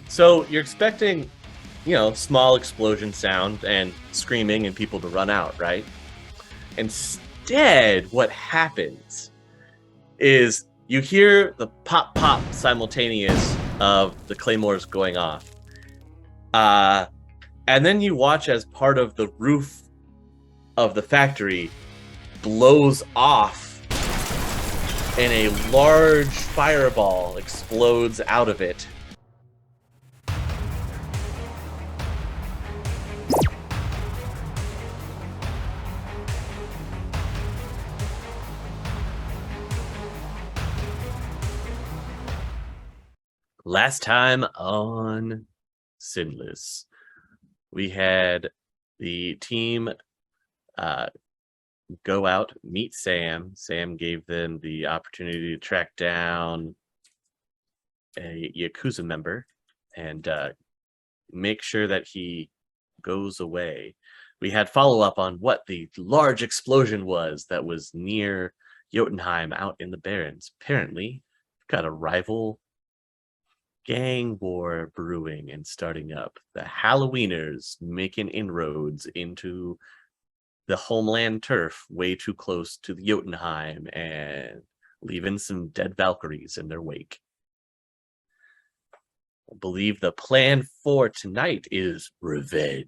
So you're expecting, small explosion sound and screaming and people to run out, right? Instead, what happens is you hear the pop pop simultaneous of the claymores going off. And then you watch as part of the roof of the factory blows off and a large fireball explodes out of it. Last time on SINless, we had the team go out, meet Sam. Sam gave them the opportunity to track down a Yakuza member and make sure that he goes away. We had follow-up on what the large explosion was that was near Jotunheim out in the Barrens. Apparently, got a rival gang war brewing and starting up. The Hallo-Weenies making inroads into the homeland turf way too close to the Jotunheim and leaving some dead Valkyries in their wake. I believe the plan for tonight is revenge.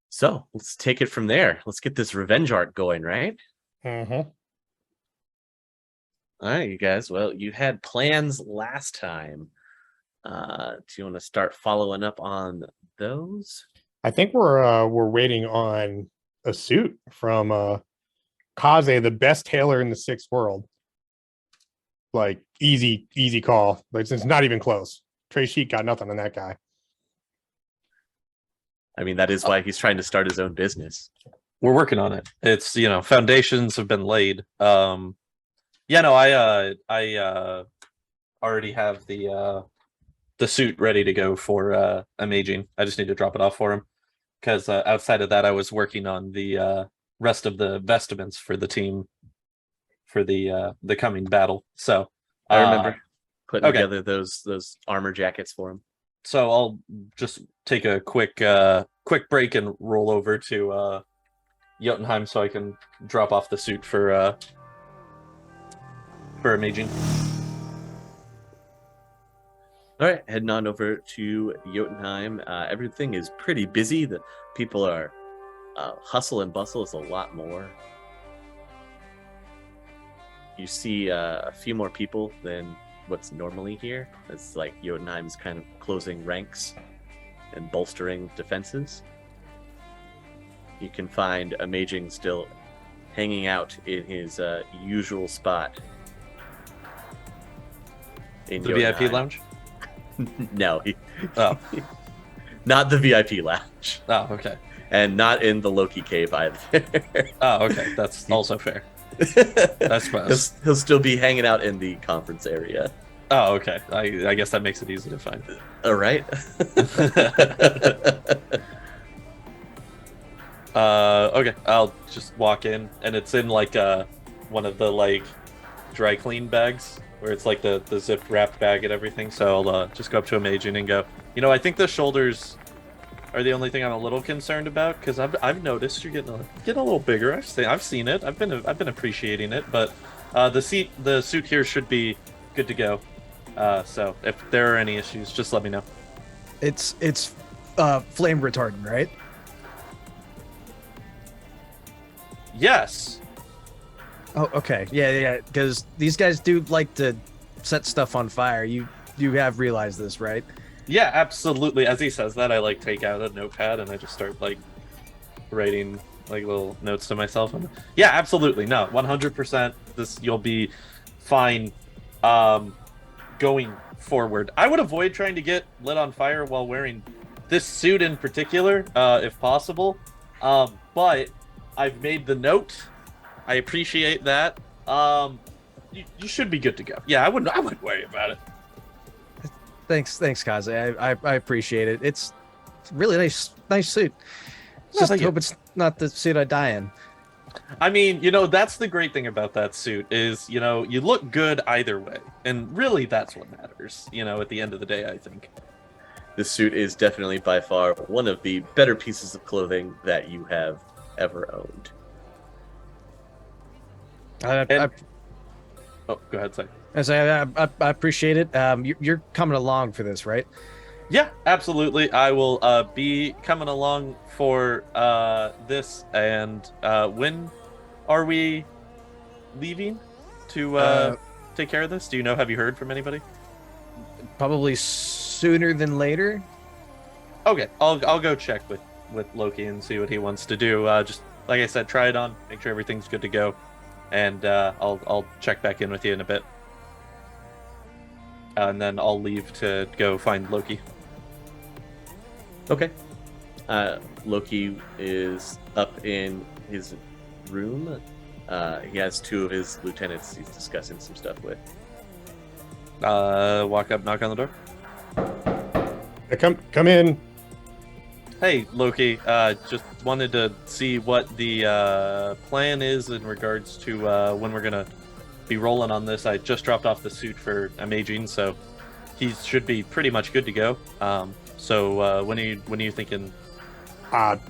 So let's take it from there. Let's get this revenge arc going, right? Mm-hmm. All right, you guys. Well, you had plans last time. Do you want to start following up on those? I think we're waiting on a suit from Kaze, the best tailor in the sixth world. Like easy call. Like it's not even close. Trey Sheik got nothing on that guy. I mean, that is why he's trying to start his own business. We're working on it. It's foundations have been laid. I already have the suit ready to go for Amaging. I just need to drop it off for him because outside of that, I was working on the rest of the vestments for the team for the coming battle. So I remember putting together those armor jackets for him. So I'll just take a quick break and roll over to Jotunheim so I can drop off the suit for Amaging. All right, heading on over to Jotunheim. Everything is pretty busy. The people are hustle and bustle is a lot more. You see a few more people than what's normally here. It's like Jotunheim's kind of closing ranks and bolstering defenses. You can find Amaging still hanging out in his usual spot. In The Jotunheim. VIP lounge? No. Oh. Not the VIP lounge. Oh, okay. And not in the Loki cave either. Oh, okay. That's also fair. I suppose. He'll still be hanging out in the conference area. Oh, okay. I guess that makes it easy to find. All right. Okay. I'll just walk in, and it's in like one of the dry clean bags where it's like the zip wrapped bag and everything. So I'll just go up to Amaging and go, I think the shoulders are the only thing I'm a little concerned about because I've noticed you're getting a little bigger. I've seen it. I've been appreciating it, but the suit here should be good to go. So if there are any issues, just let me know. It's flame retardant, right? Yes. Oh, okay. Yeah. Because these guys do like to set stuff on fire. You have realized this, right? Yeah, absolutely. As he says that, I take out a notepad and I just start writing little notes to myself. And yeah, absolutely. No, 100%. You'll be fine. Going forward, I would avoid trying to get lit on fire while wearing this suit in particular, if possible. But I've made the note. I appreciate that. You should be good to go. Yeah, I wouldn't worry about it. Thanks, Kaze. I appreciate it. It's really nice suit. Just hope it's not the suit I die in. I mean, that's the great thing about that suit is, you look good either way. And really, that's what matters, at the end of the day, I think. This suit is definitely by far one of the better pieces of clothing that you have ever owned. Oh, go ahead, say. I appreciate it. You're coming along for this, right? Yeah, absolutely. I will be coming along for this. And when are we leaving to take care of this? Do you know? Have you heard from anybody? Probably sooner than later. Okay, I'll go check with Loki and see what he wants to do. Just like I said, try it on, make sure everything's good to go, and I'll check back in with you in a bit, and then I'll leave to go find Loki. Okay. Loki is up in his room. He has two of his lieutenants he's discussing some stuff with. Walk up, knock on the door. Come in. Hey, Loki. Just wanted to see what the plan is in regards to when we're gonna be rolling on this. I just dropped off the suit for Amaging, so he should be pretty much good to go. So when are you thinking?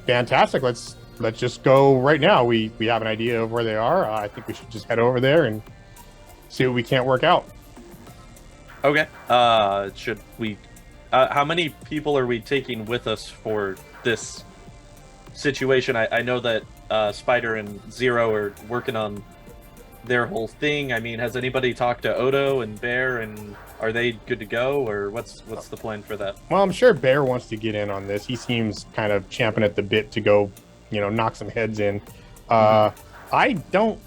Fantastic. Let's just go right now. We have an idea of where they are. I think we should just head over there and see what we can't work out. Okay. Should we? How many people are we taking with us for this situation? I know that Spider and Zero are working on their whole thing. I mean, has anybody talked to Odo and Bear, and are they good to go, or what's the plan for that? Well, I'm sure Bear wants to get in on this. He seems kind of champing at the bit to go, knock some heads in. I don't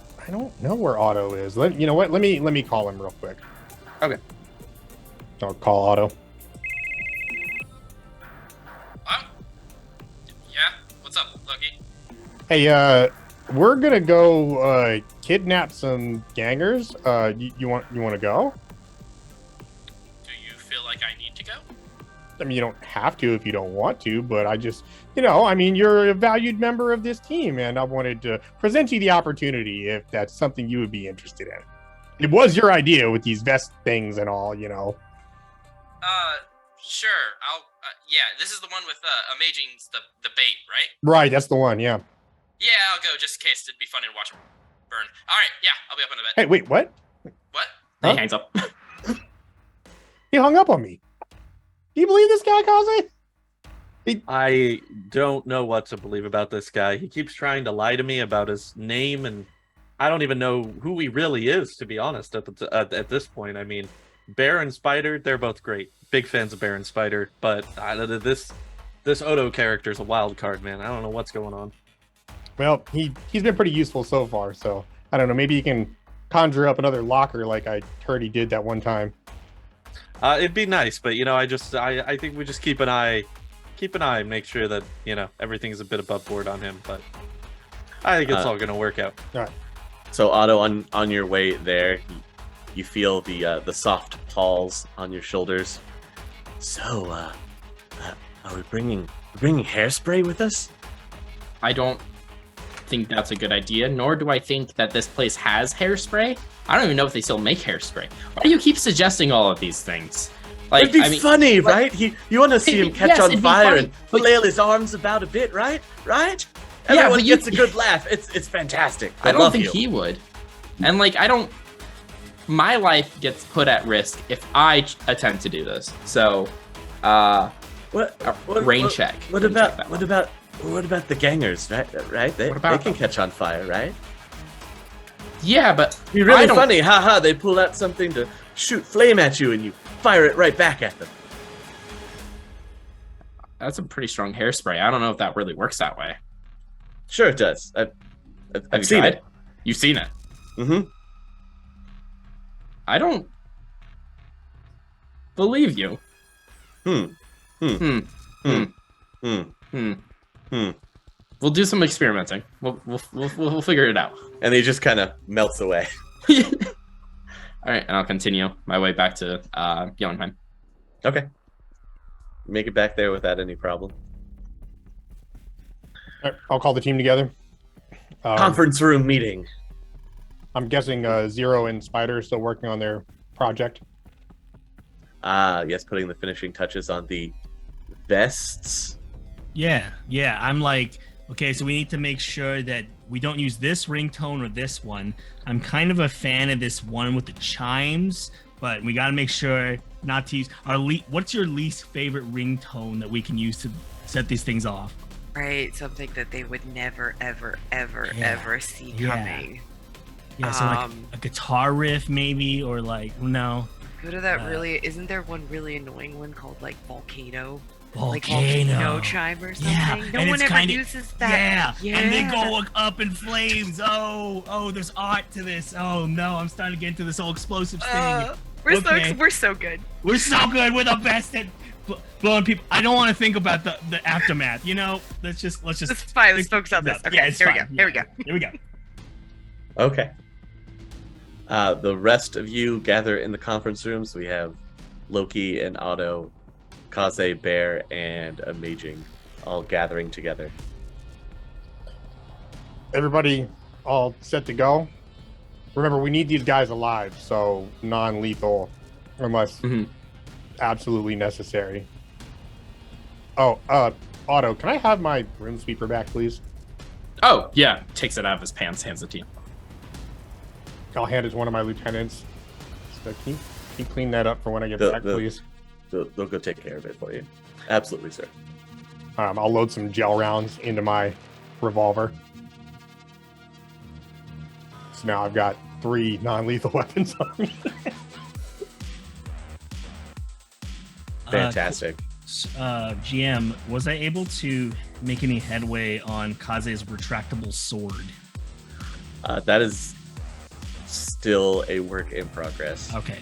know where Otto is. You know what? Let me call him real quick. Okay. I'll call Otto. Yeah, what's up, Loki? Hey, we're gonna go kidnap some gangers. You want to go? Do you feel like I need to go? I mean, you don't have to if you don't want to, but I just, you're a valued member of this team, and I wanted to present you the opportunity if that's something you would be interested in. It was your idea with these vest things and all, Sure. I'll. Yeah, this is the one with Amaging's the bait, right? Right, that's the one, yeah. Yeah, I'll go just in case it'd be funny to watch him burn. All right, yeah, I'll be up in a bit. Hey, wait, what? What? Huh? He hangs up. He hung up on me. Do you believe this guy, Kaze? I don't know what to believe about this guy. He keeps trying to lie to me about his name, and I don't even know who he really is, to be honest, at this point. I mean, Bear and Spider, they're both great. Big fans of Bear and Spider, but this Odo character is a wild card, man. I don't know what's going on. Well, he's been pretty useful so far, so I don't know. Maybe he can conjure up another locker like I heard he did that one time. It'd be nice, but I think we just keep an eye, and make sure that everything's a bit above board on him. But I think it's all gonna work out. All right. So Otto, on your way there, you feel the soft paws on your shoulders. So, are we bringing hairspray with us? I don't think that's a good idea, nor do I think that this place has hairspray. I don't even know if they still make hairspray. Why do you keep suggesting all of these things? It'd be funny, right? You want to see him catch on it'd be fire funny, and but- flail his arms about a bit, right? Right? Yeah, Everyone but you- gets a good laugh. It's fantastic. I don't love think you. he would. And my life gets put at risk if I attempt to do this. So, rain check. What Rain check about that what about the gangers, right? They What about can them? catch on fire, right? Yeah, but Be really I don't- funny, haha. They pull out something to shoot flame at you, and you fire it right back at them. that's a pretty strong hairspray. I don't know if that really works that way. Sure, it does. Have I've you seen tried? it. You've seen it. Mm-hmm. I don't believe you. Hmm. We'll do some experimenting. We'll figure it out. And he just kind of melts away. All right, and I'll continue my way back to Jotunheim. Okay. Make it back there without any problem. All right, I'll call the team together. Conference room meeting. I'm guessing Zero and Spider are still working on their project. Yes, putting the finishing touches on the vests. Yeah. I'm like, okay, so we need to make sure that we don't use this ringtone or this one. I'm kind of a fan of this one with the chimes, but we got to make sure not to use our what's your least favorite ringtone that we can use to set these things off? Right, something that they would never, ever, ever, Yeah. ever see Yeah. coming. Yeah, so like a guitar riff maybe, or like, no. Go to that isn't there one really annoying one called like Volcano? Like Volcano. volcano chime or something? Yeah, No and one it's ever kinda- uses that. Yeah, and they go up in flames. Oh, there's art to this. Oh no, I'm starting to get into this whole explosive thing. We're Okay. we're so good. We're so good. We're the best at blowing people. I don't want to think about the aftermath. You know, let's just. It's fine. Let's focus on this. Okay, Yeah, it's here we fine. go. Here we go. Here we go. Okay. The rest of you gather in the conference rooms. We have Loki and Otto, Kaze, Bear, and Amaging all gathering together. Everybody all set to go? Remember, we need these guys alive, so non-lethal, unless absolutely necessary. Oh, Otto, can I have my room sweeper back, please? Oh, yeah. Takes it out of his pants, hands it to you. I'll hand it to one of my lieutenants. So can you clean that up for when I get back, please? They'll go take care of it for you. Absolutely, sir. I'll load some gel rounds into my revolver. So now I've got 3 non-lethal weapons on me. Fantastic. GM, was I able to make any headway on Kaze's retractable sword? That is still a work in progress. Okay.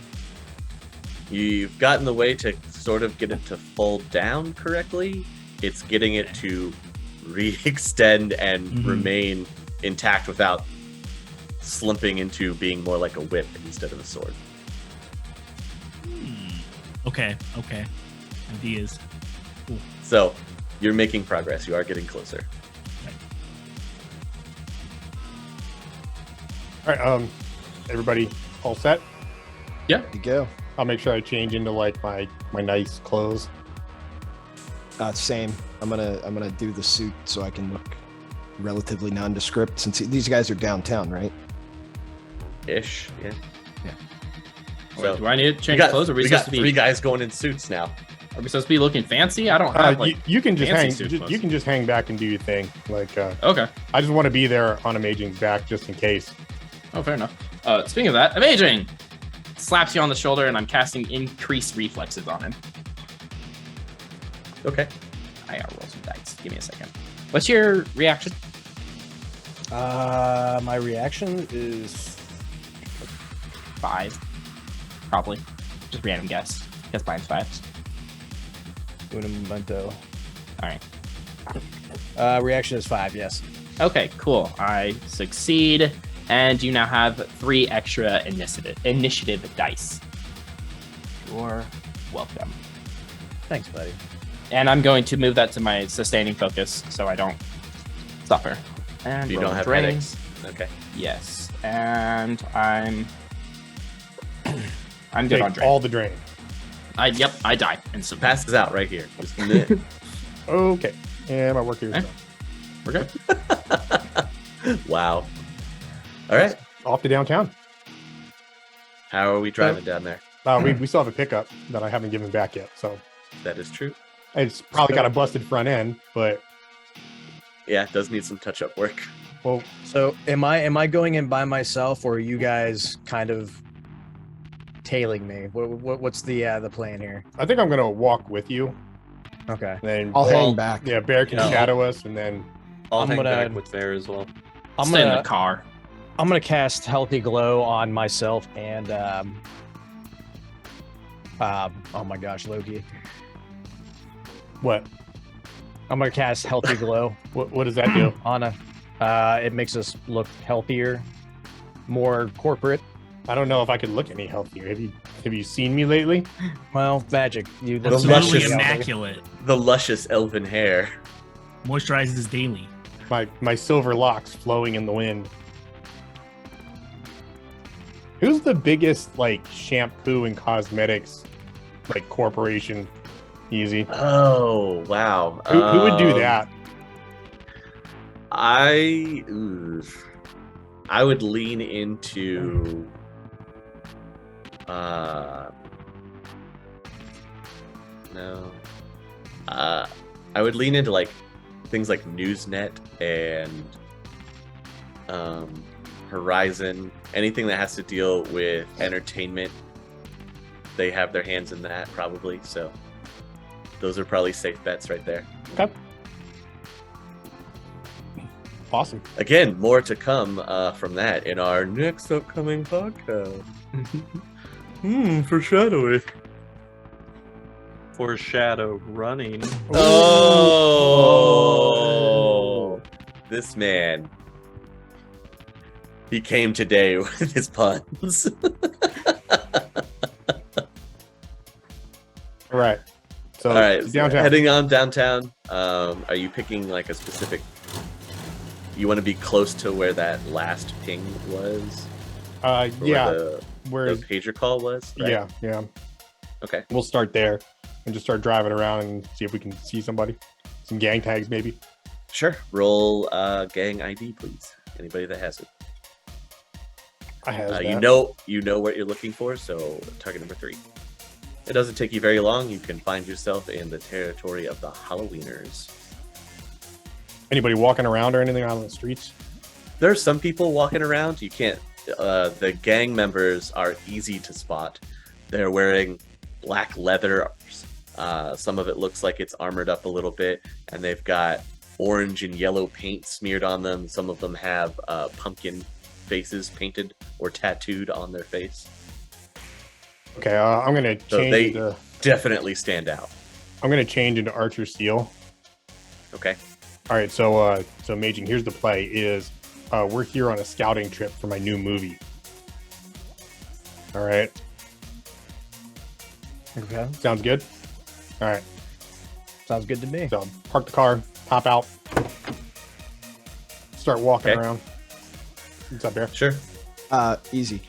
You've gotten the way to sort of get it to fold down correctly. It's getting it to re-extend and remain intact without slumping into being more like a whip instead of a sword. Okay. Ideas. Cool. So you're making progress. You are getting closer. All right, everybody all set? Yeah. You go. I'll make sure I change into like my nice clothes. Same. I'm gonna do the suit so I can look relatively nondescript since these guys are downtown, right? Ish, yeah. Wait, do I need to We change got, clothes? Or are we we supposed got to 3 be? guys going in suits now. Are we supposed to be looking fancy? I don't have like. You can just fancy hang. suit You clothes. can just hang back and do your thing. Like, Okay. I just want to be there on Amaging's back just in case. Oh, fair enough. Speaking of that, Amaging slaps you on the shoulder, and I'm casting increased reflexes on him. Okay. I gotta roll some dice. Give me a second. What's your reaction? My reaction is 5, probably. Just random guess. Guess mine's 5. un momento. All right. Reaction is 5. Yes. Okay, cool. I succeed, and you now have 3 extra initiative dice. You're welcome. Thanks, buddy. And I'm going to move that to my sustaining focus so I don't suffer. And You roll don't have drain. headaches. Okay. Yes, and I'm good Take on drain. all the drain. I die instantly. Passes out right here. Just a minute. Okay. And my work here is Okay. done. We're good. Wow. All right. Off to downtown. How are we driving down there? We still have a pickup that I haven't given back yet, so That is true. it's probably got a busted front end, but Yeah, it does need some touch-up work. well, So am I going in by myself, or are you guys kind of tailing me? What's the plan here? I think I'm gonna walk with you. Okay. And then I'll Bear- hang back. Yeah, Bear can Yeah. shadow us, and then I'll I'm hang gonna- back with Bear as well. I'm Stay in gonna the car. cast Healthy Glow on myself and oh my gosh, Loki. what? I'm gonna cast Healthy Glow What does that do? on a. It makes us look healthier, more corporate. I don't know if I could look any healthier. Have you seen me lately? Well, magic. You The Absolutely luscious- immaculate. The luscious elven hair. Moisturizes daily. My silver locks flowing in the wind. Who's the biggest like shampoo and cosmetics like corporation? Easy. Oh wow. Who would do that? I would lean into no. I would lean into like things like Newsnet and Horizon, anything that has to deal with entertainment. They have their hands in that probably, so those are probably safe bets right there. Okay. Awesome. Again, more to come from that in our next upcoming podcast. Foreshadowing. Foreshadow running. Oh, this man. He came today with his puns. All right. So All right, so downtown. heading on downtown. Are you picking like a specific? You want to be close to where that last ping was? Or Yeah. where the pager call was. Right? Yeah. Okay. We'll start there and just start driving around and see if we can see somebody. Some gang tags, maybe. Sure. Roll gang ID, please. Anybody that has it. I have that. You know what you're looking for. So target number 3. It doesn't take you very long. You can find yourself in the territory of the Hallo-Weenies. Anybody walking around or anything out on the streets? There's some people walking around. You can't. The gang members are easy to spot. They're wearing black leather. Some of it looks like it's armored up a little bit, and they've got orange and yellow paint smeared on them. Some of them have pumpkin faces painted or tattooed on their face. Okay, I'm gonna So change. they into, definitely stand out. I'm gonna change into Archer Steel. Okay. All right, so Amaging, here's the play: is we're here on a scouting trip for my new movie. All right, Okay. sounds good. All right, Sounds good to me. so park the car, hop out, start walking Okay. around. What's up, Bear? Sure. Easy.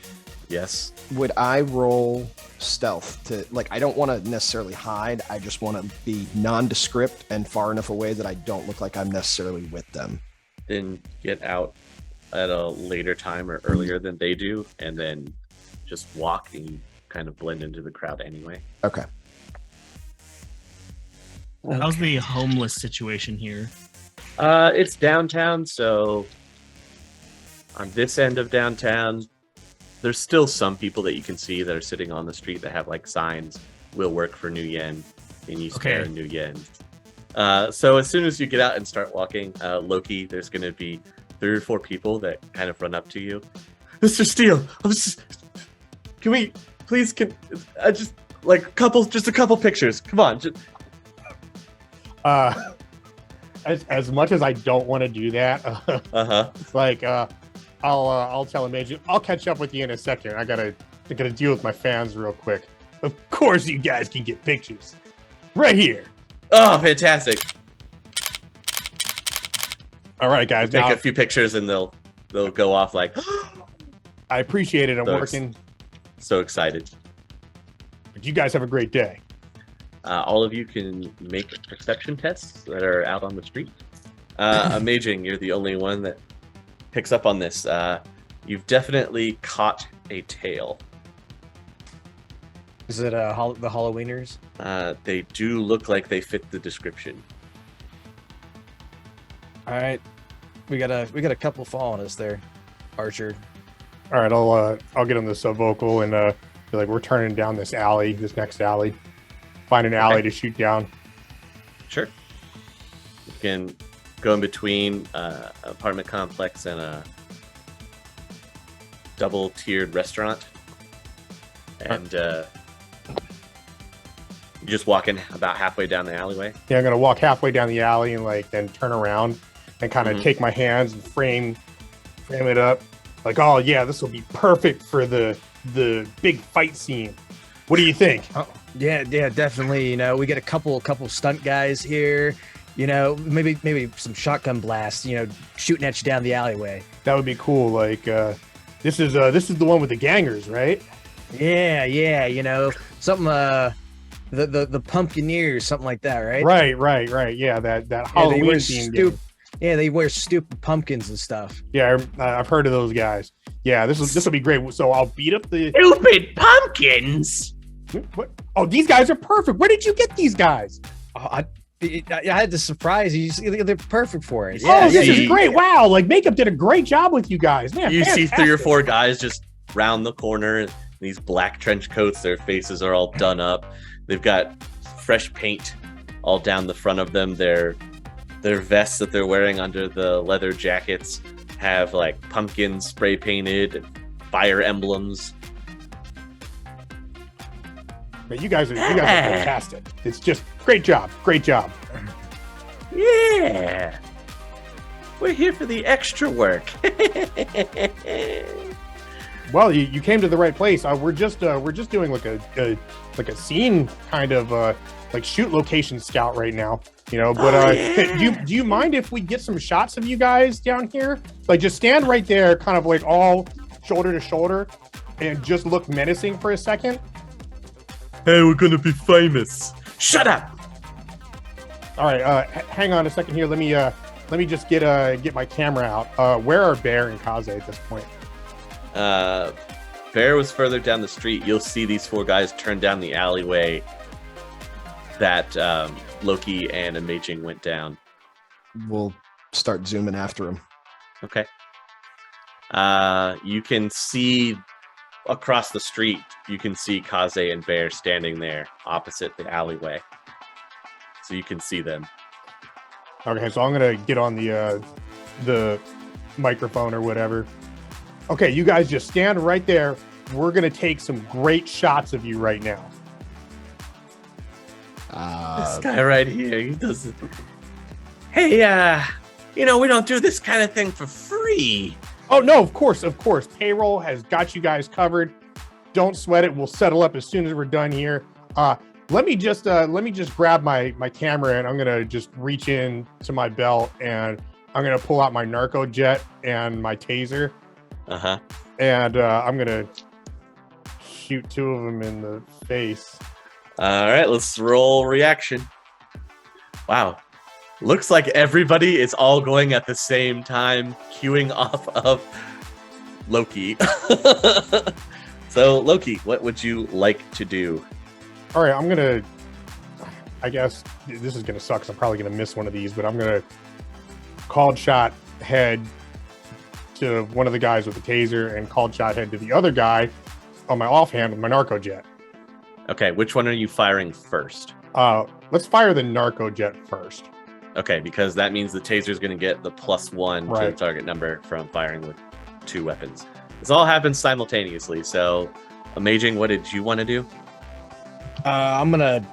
Yes. Would I roll stealth to like? I don't want to necessarily hide. I just want to be nondescript and far enough away that I don't look like I'm necessarily with them. Then get out at a later time or earlier than they do, and then just walk and you kind of blend into the crowd anyway. Okay. How's the homeless situation here? It's downtown, so on this end of downtown, there's still some people that you can see that are sitting on the street that have like signs, "Will work for New Yen," and you spare Okay. New Yen. So as soon as you get out and start walking, Loki, there's going to be 3 or 4 people that kind of run up to you. Mr. Steele, can we please? I just like a couple pictures. Come on. As much as I don't want to do that, Uh-huh. like I'll tell Amaging, I'll catch up with you in a second. I gotta deal with my fans real quick. Of course, you guys can get pictures right here. Oh, fantastic! All right, guys. Take Now, a few pictures and they'll go off like I appreciate it. I'm Those- working, so excited. but you guys have a great day. All of you can make perception tests that are out on the street. Amaging, you're the only one that picks up on this. You've definitely caught a tail. Is it the Hallo-Weenies? They do look like they fit the description. All right, we got a couple following us there, Archer. All right, I'll get on the sub vocal and be like, we're turning down this next alley. Find an alley to shoot down. Sure. You can go in between apartment complex and a double-tiered restaurant. And you just walk in about halfway down the alleyway. Yeah, I'm gonna walk halfway down the alley and like then turn around and kind of Mhm. take my hands and frame it up. Like, oh yeah, this will be perfect for the big fight scene. What do you think? Yeah, definitely. You know, we get a couple stunt guys here. You know, maybe some shotgun blasts. You know, shooting at you down the alleyway. That would be cool. Like this is the one with the gangers, right? Yeah. You know, something. The Pumpkineers, something like that, right? Right. Yeah, that Halloween theme game. Yeah, they wear stupid pumpkins and stuff. Yeah, I've heard of those guys. Yeah, this will be great. So I'll beat up the Stupid pumpkins. What? Oh, these guys are perfect. Where did you get these guys? I had to surprise you. They're perfect for it. Oh, this is great. Wow, like makeup did a great job with you guys. Man, You see fantastic. 3 or 4 guys just round the corner in these black trench coats. Their faces are all done up. They've got fresh paint all down the front of them. Their vests that they're wearing under the leather jackets have like pumpkins spray painted, and fire emblems. Man, you guys are fantastic. It's just great job. Yeah, we're here for the extra work. Well, you came to the right place. We're just doing like a scene kind of like shoot location scout right now. You know, but do you mind if we get some shots of you guys down here? Like just stand right there, kind of like all shoulder to shoulder, and just look menacing for a second. Hey, we're gonna be famous. Shut up. All right, hang on a second here. Let me just get my camera out. Where are Bear and Kaze at this point? Bear was further down the street. You'll see these 4 guys turn down the alleyway that Loki and Amaging went down. We'll start zooming after him. Okay. You can see across the street. You can see Kaze and Bear standing there opposite the alleyway. So you can see them. Okay, so I'm gonna get on the microphone or whatever. Okay, you guys just stand right there. We're gonna take some great shots of you right now. This guy right here, he does it. Hey, we don't do this kind of thing for free. Oh no, of course. Payroll has got you guys covered. Don't sweat it. We'll settle up as soon as we're done here. Let me just grab my camera and I'm gonna just reach in to my belt and I'm gonna pull out my narco jet and my taser. And I'm gonna shoot 2 of them in the face. All right, let's roll reaction. Wow. Looks like everybody is all going at the same time, queuing off of Loki. So, Loki, what would you like to do? All right, I guess this is gonna suck because I'm probably gonna miss one of these, but I'm gonna called shot head to one of the guys with the taser and called shot head to the other guy on my offhand with my narco jet. Okay, which one are you firing first? Let's fire the narco jet first. Okay, because that means the taser is going to get the +1 to the Right. target number from firing with 2 weapons. This all happens simultaneously. So, Amaging, what did you want to do? I'm gonna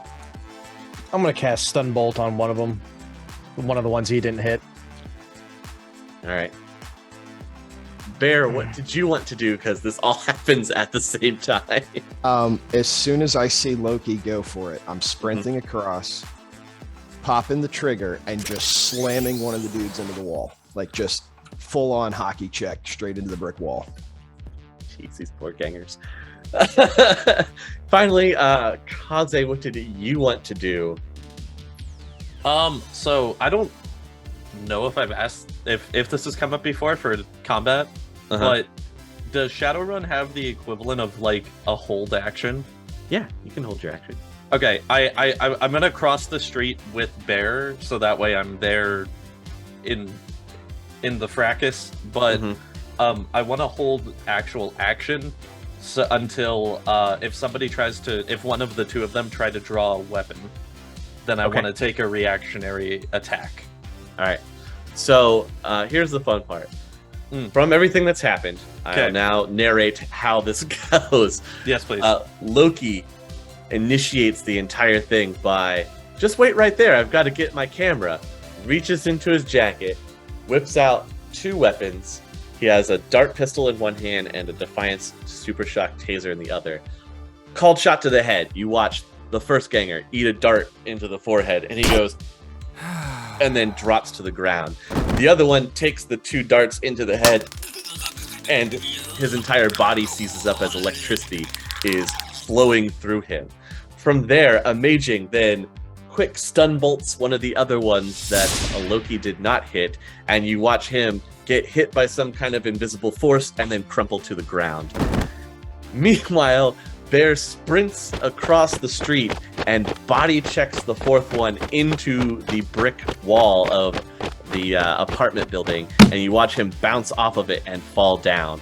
cast stun bolt on one of them, one of the ones he didn't hit. All right. Bear, what did you want to do? Because this all happens at the same time. As soon as I see Loki go for it, I'm sprinting across, popping the trigger, and just slamming one of the dudes into the wall. Like just full on hockey check straight into the brick wall. Jeez, these poor gangers. Finally, Kaze, what did you want to do? So I don't know if I've asked if this has come up before for combat, but does Shadowrun have the equivalent of like a hold action? Yeah, you can hold your action. Okay, I'm gonna cross the street with Bear, so that way I'm there in the fracas. But I want to hold actual action until if one of the 2 of them try to draw a weapon, then I want to take a reactionary attack. All right. So here's the fun part. From everything that's happened, I'll now narrate how this goes. Yes, please. Loki initiates the entire thing by just wait right there. I've got to get my camera. Reaches into his jacket, whips out 2 weapons. He has a dart pistol in one hand and a Defiance Super Shock taser in the other. Called shot to the head. You watch the first ganger eat a dart into the forehead, and he goes, and then drops to the ground. The other one takes the 2 darts into the head, and his entire body seizes up as electricity is flowing through him. From there, Amaging then quick stun bolts one of the other ones that Loki did not hit, and you watch him get hit by some kind of invisible force and then crumple to the ground. Meanwhile, Bear sprints across the street and body checks the 4th one into the brick wall of the apartment building, and you watch him bounce off of it and fall down.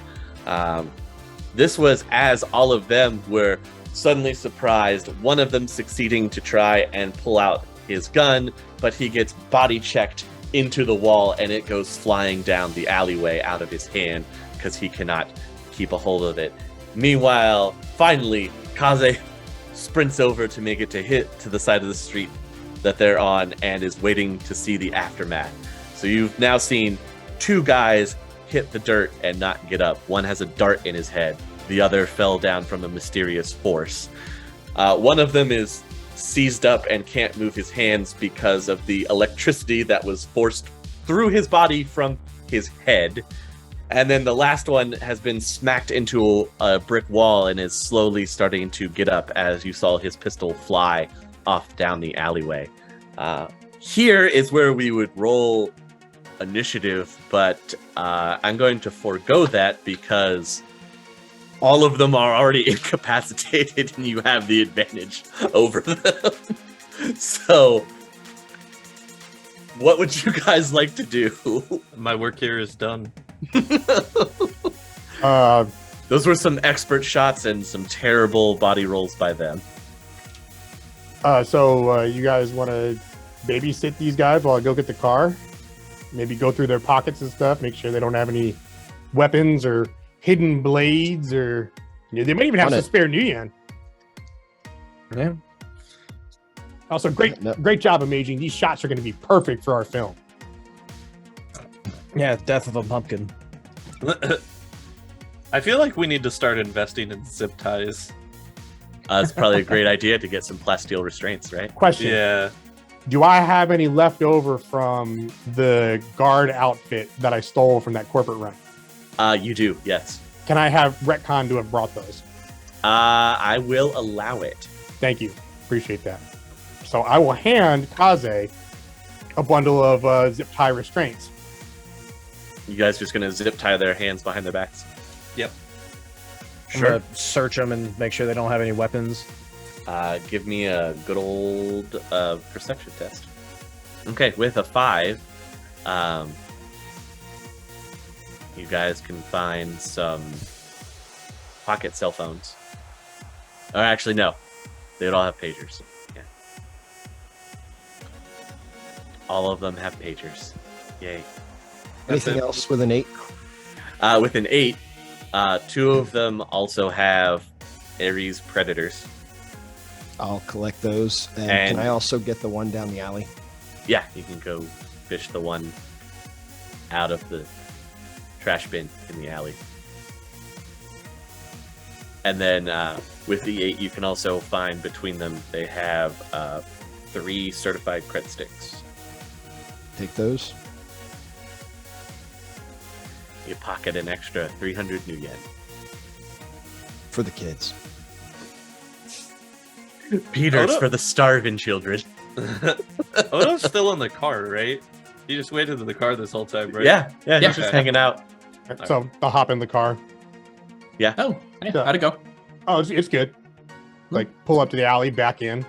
This was as all of them were suddenly surprised, one of them succeeding to try and pull out his gun, but he gets body checked into the wall and it goes flying down the alleyway out of his hand because he cannot keep a hold of it. Meanwhile, finally, Kaze sprints over to make it to hit to the side of the street that they're on and is waiting to see the aftermath. So you've now seen 2 guys hit the dirt and not get up. One has a dart in his head. The other fell down from a mysterious force. One of them is seized up and can't move his hands because of the electricity that was forced through his body from his head. And then the last one has been smacked into a brick wall and is slowly starting to get up as you saw his pistol fly off down the alleyway. Here is where we would roll initiative, but I'm going to forego that because all of them are already incapacitated and you have the advantage over them. So, what would you guys like to do? My work here is done. Those were some expert shots and some terrible body rolls by them. So you guys want to babysit these guys while I go get the car? Maybe go through their pockets and stuff, make sure they don't have any weapons or hidden blades, or they might even have some spare Nuyen. Yeah. Also, great job, Amaging. These shots are going to be perfect for our film. Yeah, death of a pumpkin. I feel like we need to start investing in zip ties. It's probably a great idea to get some plasteel restraints, right? Question. Yeah. Do I have any left over from the guard outfit that I stole from that corporate run? You do, yes. Can I have retcon to have brought those? I will allow it. Thank you. Appreciate that. So I will hand Kaze a bundle of zip tie restraints. You guys just gonna zip tie their hands behind their backs? Yep. I'm gonna search them and make sure they don't have any weapons. Give me a good old perception test. Okay, with a 5, you guys can find some pocket cell phones. Or actually, no. They would all have pagers. Yeah. All of them have pagers. Yay. Anything else with an 8? With an 8, 2 of them also have Ares Predators. I'll collect those. And can I also get the one down the alley? Yeah, you can go fish the one out of the trash bin in the alley. And then with the 8, you can also find between them, they have 3 certified cred sticks. Take those. You pocket an extra 300 new yen. For the kids. Peters for the starving children. Odo's still in the car, right? He just waited in the car this whole time, right? Yeah, he's Yeah. just hanging out. So I'll hop in the car. Oh, hey, how'd it go? Oh, it's good. Like, pull up to the alley, back in.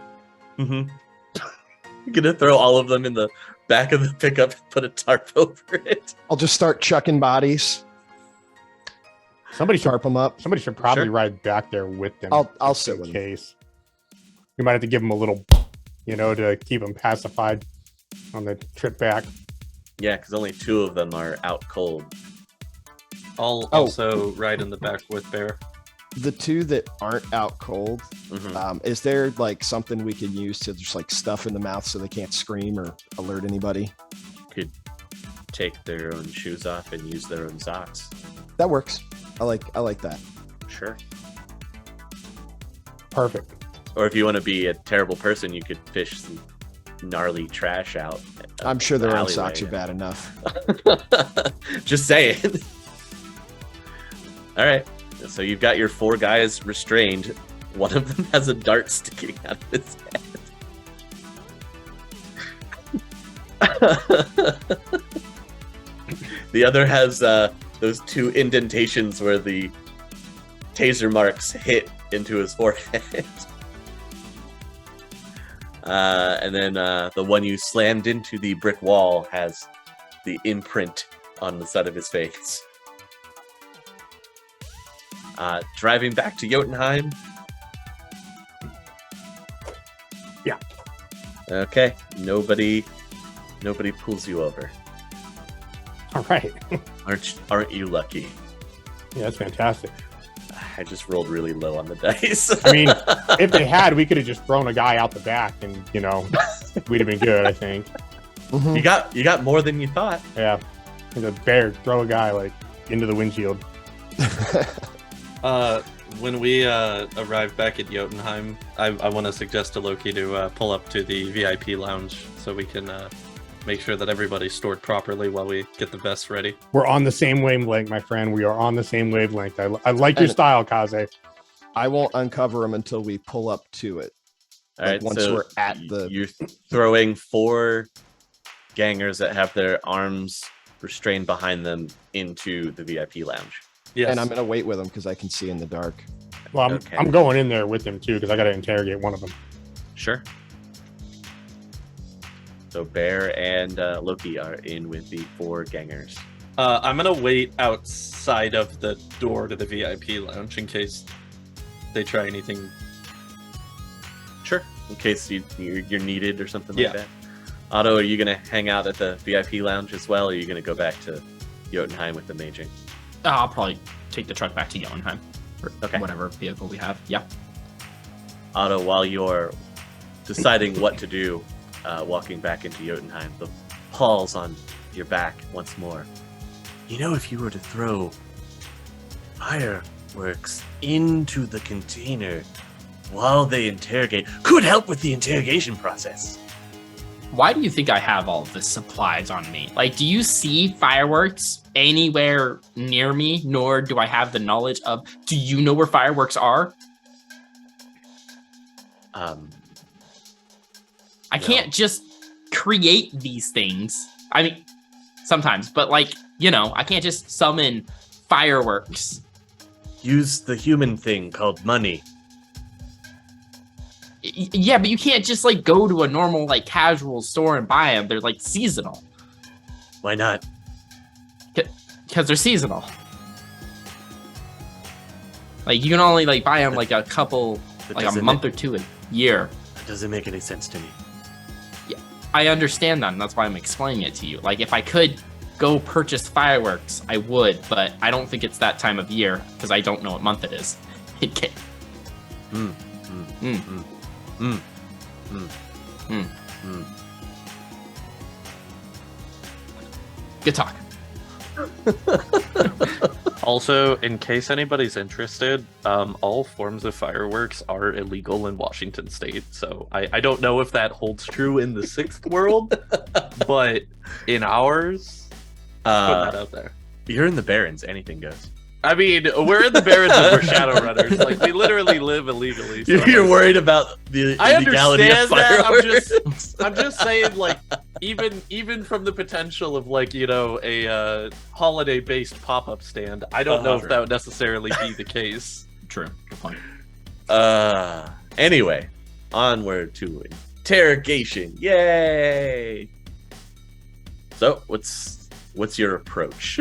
Mm-hmm. You're gonna throw all of them in the back of the pickup and put a tarp over it. I'll just start chucking bodies. Somebody should Sharp them up. Somebody should probably Sure. ride back there with them. I'll just sit in with them. case. We might have to give them a little, to keep them pacified on the trip back. Yeah, because only 2 of them are out cold. I'll also ride in the back with Bear. The 2 that aren't out cold, Mhm. is there like something we can use to just like stuff in the mouth so they can't scream or alert anybody? Could take their own shoes off and use their own socks. That works. I like that. Sure. Perfect. Or if you want to be a terrible person, you could fish some gnarly trash out. I'm sure their own alleyway. socks are bad enough. Just saying. All right. So you've got your 4 guys restrained. One of them has a dart sticking out of his head. The other has those 2 indentations where the taser marks hit into his forehead. And then the one you slammed into the brick wall has the imprint on the side of his face. Driving back to Jotunheim. Yeah. Okay. Nobody pulls you over. All right. Aren't you lucky? Yeah, that's fantastic. I just rolled really low on the dice. I mean, if they had, we could have just thrown a guy out the back, and we'd have been good. I think. Mhm. You got more than you thought. Yeah, the bear throw a guy like into the windshield. When we arrive back at Jotunheim, I want to suggest to Loki to pull up to the VIP lounge so we can make sure that everybody's stored properly while we get the vests ready. We're on the same wavelength, my friend. We are on the same wavelength. I like your style, Kaze. I won't uncover them until we pull up to it. All right, once so we're at the. you're throwing 4 gangers that have their arms restrained behind them into the VIP lounge. Yes. And I'm gonna wait with them because I can see in the dark. Well, Okay. I'm going in there with him too because I got to interrogate one of them. Sure. So Bear and Loki are in with the 4 gangers. I'm gonna wait outside of the door to the VIP lounge in case they try anything. Sure. In case you're needed or something Yeah. like that. Otto, are you going to hang out at the VIP lounge as well, or are you going to go back to Jotunheim with the Amaging? I'll probably take the truck back to Jotunheim. Or Okay. whatever vehicle we have. Yeah. Otto, while you're deciding what to do, walking back into Jotunheim, the paws on your back once more. If you were to throw fireworks into the container while they interrogate, could help with the interrogation process. Why do you think I have all of the supplies on me? Like, do you see fireworks anywhere near me? Nor do I have the knowledge of, do you know where fireworks are? I can't just create these things. I mean, sometimes, but I can't just summon fireworks. Use the human thing called money. Yeah, but you can't just go to a normal casual store and buy them. They're seasonal. Why not? Because they're seasonal. You can only buy them a couple, a month or 2 a year. That doesn't make any sense to me. Yeah, I understand that, and that's why I'm explaining it to you. If I could go purchase fireworks, I would, but I don't think it's that time of year because I don't know what month it is. Good talk. Also, in case anybody's interested, all forms of fireworks are illegal in Washington State. So I don't know if that holds true in the 6th world, but in ours, put that out there. You're in the Barrens. Anything goes. I mean, we're in the Barrens and we're Shadowrunners. We literally live illegally. So You're worried about the I illegality of understand that. fireworks. I'm just saying, even from the potential of a holiday-based pop-up stand, I don't know if that would necessarily be the case. True. Good point. Anyway, onward to interrogation. Yay! So, what's your approach?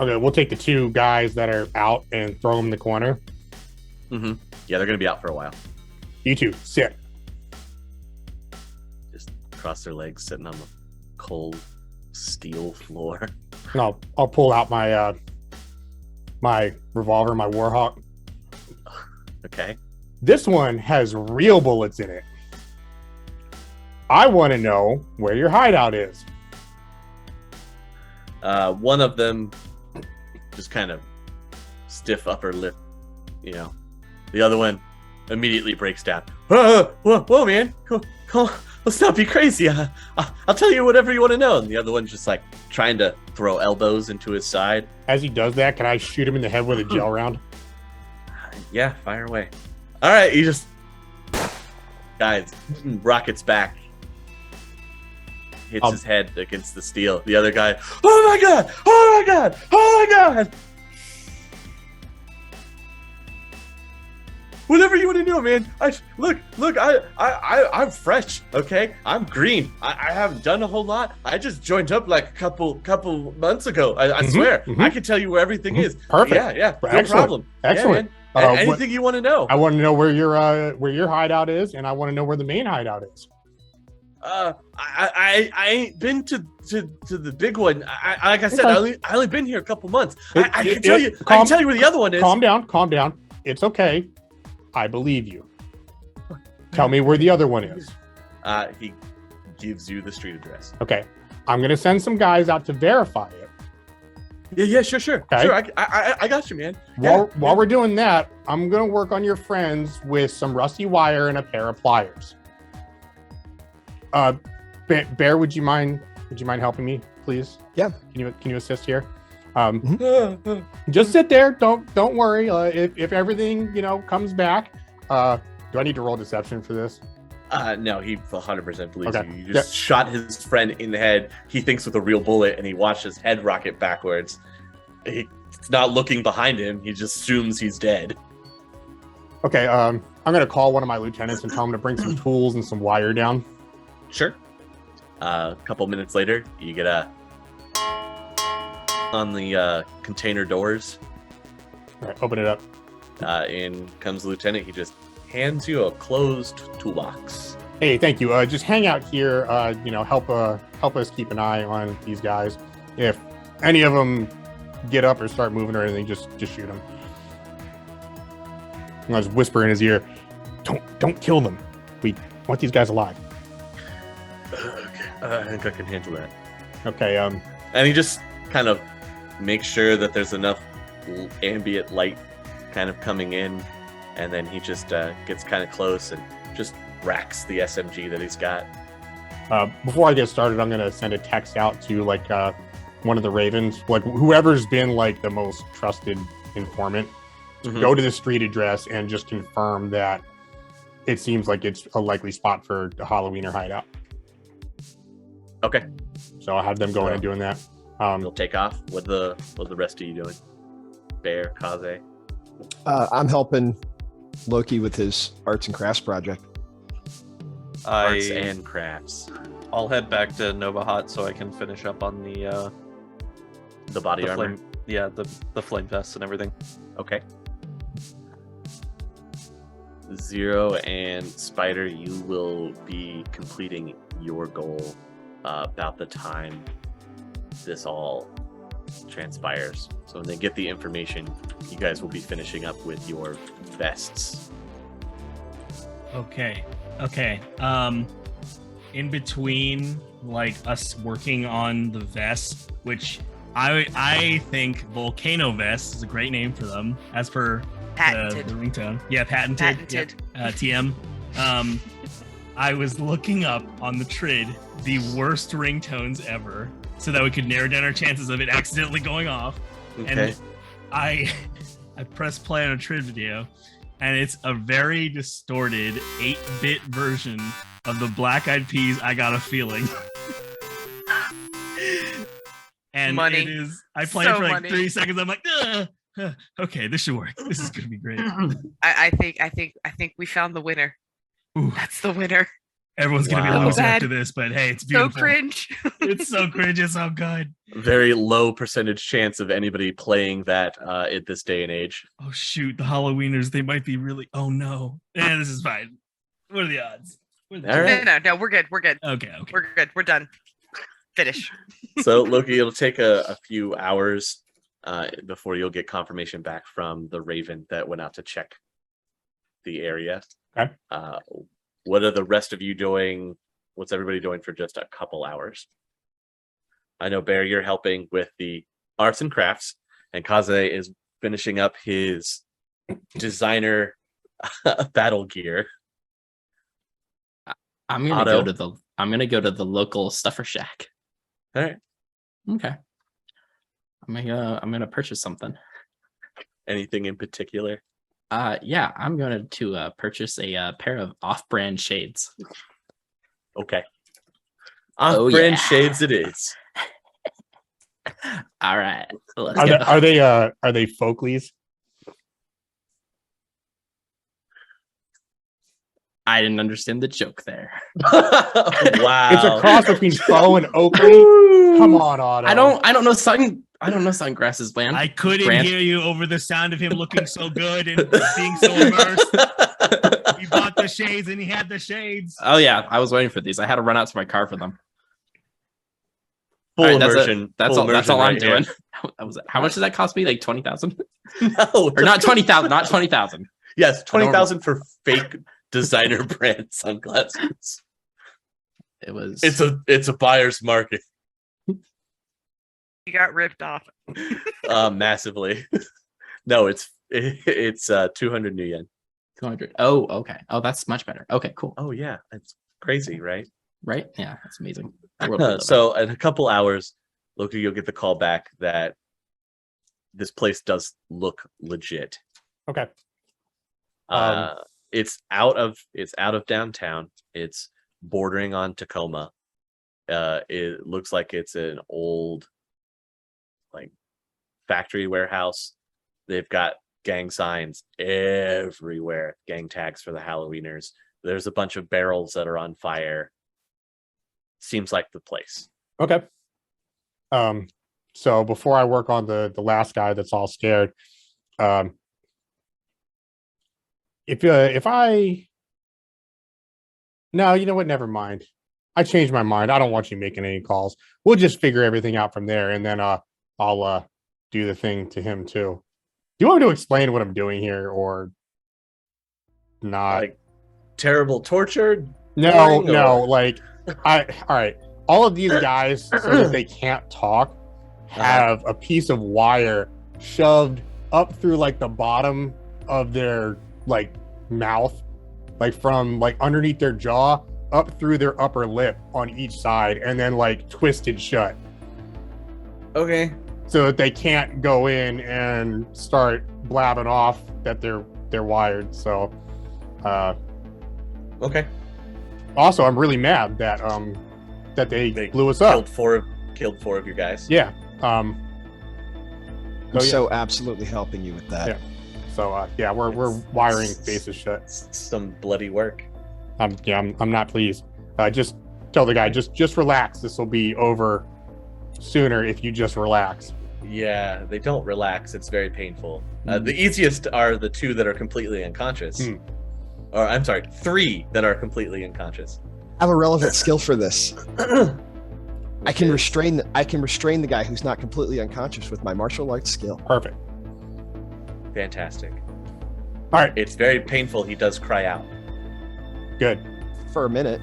Okay, we'll take the 2 guys that are out and throw them in the corner. Mm-hmm. Yeah, they're gonna be out for a while. You 2, sit. Just cross their legs, sitting on the cold steel floor. And I'll pull out my my revolver, my Warhawk. Okay. This one has real bullets in it. I want to know where your hideout is. One of them just kind of stiff upper lip, The other one, immediately breaks down. Whoa, man. Let's not be crazy. I'll tell you whatever you want to know. And the other one's just like trying to throw elbows into his side. As he does that, can I shoot him in the head with a gel round? Yeah, fire away. All right, he just guys rockets back, hits his head against the steel. The other guy, oh my god, oh my god, oh my god. Whatever you want to know, man. I'm fresh, okay? I'm green. I haven't done a whole lot. I just joined up like a couple months ago. I swear. I can tell you where everything is. Perfect. Yeah, no Excellent. problem. Excellent. Yeah, man. Anything you want to know? I want to know where your hideout is, and I want to know where the main hideout is. I ain't been to the big one. Like I said, I only been here a couple months. I can tell you. I can tell you where the other one is. Calm down. It's okay. I believe you. Tell me where the other one is. He gives you the street address. Okay. I'm gonna send some guys out to verify it. Yeah, sure. Okay. Sure, I got you, man. While we're doing that, I'm gonna work on your friends with some rusty wire and a pair of pliers. Bear, would you mind helping me, please? Yeah. Can you assist here? Just sit there. Don't worry. If everything comes back, do I need to roll deception for this? No, he 100% believes Okay. you. You just shot his friend in the head. He thinks with a real bullet, and he watched his head rocket backwards. He's not looking behind him. He just assumes he's dead. Okay. I'm gonna call one of my lieutenants and tell him to bring some tools and some wire down. Sure. A couple minutes later, you get on the container doors. All right, open it up. In comes the lieutenant. He just hands you a closed toolbox. Hey, thank you. Just hang out here. Help us keep an eye on these guys. If any of them get up or start moving or anything, just shoot them. I was whispering in his ear, "Don't kill them. We want these guys alive." Okay, I think I can handle that. Okay. And he just kind of makes sure that there's enough ambient light kind of coming in, and then he just gets kind of close and just racks the SMG that he's got. Before I get started, I'm gonna send a text out to one of the Ravens, like whoever's been the most trusted informant. Go to the street address and just confirm that it seems like it's a likely spot for a Hallo-Weener hideout. Okay. So I'll have them going and doing that. You'll take off. What the rest of you doing? Bear, Kaze? I'm helping Loki with his arts and crafts project. Arts and crafts. I'll head back to Nova Hot so I can finish up on the body armor. flame, the flame vest and everything. Okay. Zero and Spider, you will be completing your goal about the time this all transpires. So when they get the information, you guys will be finishing up with your vests. Okay. In between us working on the vest, which I think Volcano Vest is a great name for them, as per Patented. the ringtone. Yeah, patented. Yep. TM. I was looking up on the Trid the worst ringtones ever, so that we could narrow down our chances of it accidentally going off. Okay. And I pressed play on a Trid video, and it's a very distorted 8-bit version of the Black Eyed Peas "I Got a Feeling." And Money. it is. I played So for money. 3 seconds. I'm like, okay, this should work. This is gonna be great. I think we found the winner. Ooh. That's the winner. Everyone's gonna Wow. be a loser So bad. after this, but hey, it's So beautiful. cringe. It's so cringe. It's so good. Very low percentage chance of anybody playing that at this day and age. Oh shoot, the Hallo-Weeners, they might be really. Oh no. This is fine. What are the odds? What are the All right. No, we're good. We're good. Okay. We're good. We're done. Finish. So Loki, it'll take a few hours before you'll get confirmation back from the Raven that went out to check the area. Okay. What are the rest of you doing? What's everybody doing for just a couple hours? I know, Bear, you're helping with the arts and crafts, and Kaze is finishing up his designer battle gear. I'm gonna Otto? go to the local stuffer shack. All right. Okay. I'm gonna purchase something. Anything in particular? Yeah, I'm going to purchase a pair of off-brand shades. Okay. Oh, Off-brand yeah. shades it is. All right. Let's Are go. are they Folkleys? I didn't understand the joke there. Wow. It's a cross between Foe and Oakley. Come on, Otto. I don't know Sungrasses, man. I couldn't Brand. hear you over the sound of him looking so good and being so immersed. He bought the shades and he had the shades. Oh yeah, I was waiting for these. I had to run out to my car for them. Full All right, immersion. That's full all. That's immersion all I'm right here. doing. How much does that cost me? Like 20,000? No, Or not 20,000? Not 20,000. Yes, 20,000 for fake designer brand sunglasses. It was. It's a buyer's market. You got ripped off. Massively. No, it's 200 new yen. 200. Oh, okay. Oh, that's much better. Okay, cool. Oh yeah, it's crazy, right? Right? Yeah, that's amazing. The world we live in. So in a couple hours, Loki, you'll get the call back that this place does look legit. Okay. It's out of downtown. It's bordering on Tacoma. It looks like it's an old like factory warehouse. They've got gang signs everywhere, gang tags for the Hallo-Weenies. There's a bunch of barrels that are on fire. Seems like the place. Okay. So before I work on the last guy that's all scared, if I no, you know what? Never mind. I changed my mind. I don't want you making any calls. We'll just figure everything out from there, and then I'll do the thing to him too. Do you want me to explain what I'm doing here or not? Like terrible torture? No, boring, no. or- Like all right. All of these guys, so that they can't talk, have a piece of wire shoved up through like the bottom of their like mouth, like from like underneath their jaw up through their upper lip on each side, and then like twisted shut Okay. so that they can't go in and start blabbing off that they're wired. So Okay. also I'm really mad that that they blew us up. Killed four of your guys. Yeah. I'm So, yeah. so absolutely helping you with that. Yeah. So yeah, we're wiring faces shut. Some bloody work. I'm not pleased. Just tell the guy, just relax. This will be over sooner if you just relax. Yeah, they don't relax. It's very painful. The easiest are the two that are completely unconscious. Or I'm sorry, 3 that are completely unconscious. I have a relevant skill for this. I can restrain the guy who's not completely unconscious with my martial arts skill. Perfect. Fantastic. All right. It's very painful. He does cry out. Good. For a minute.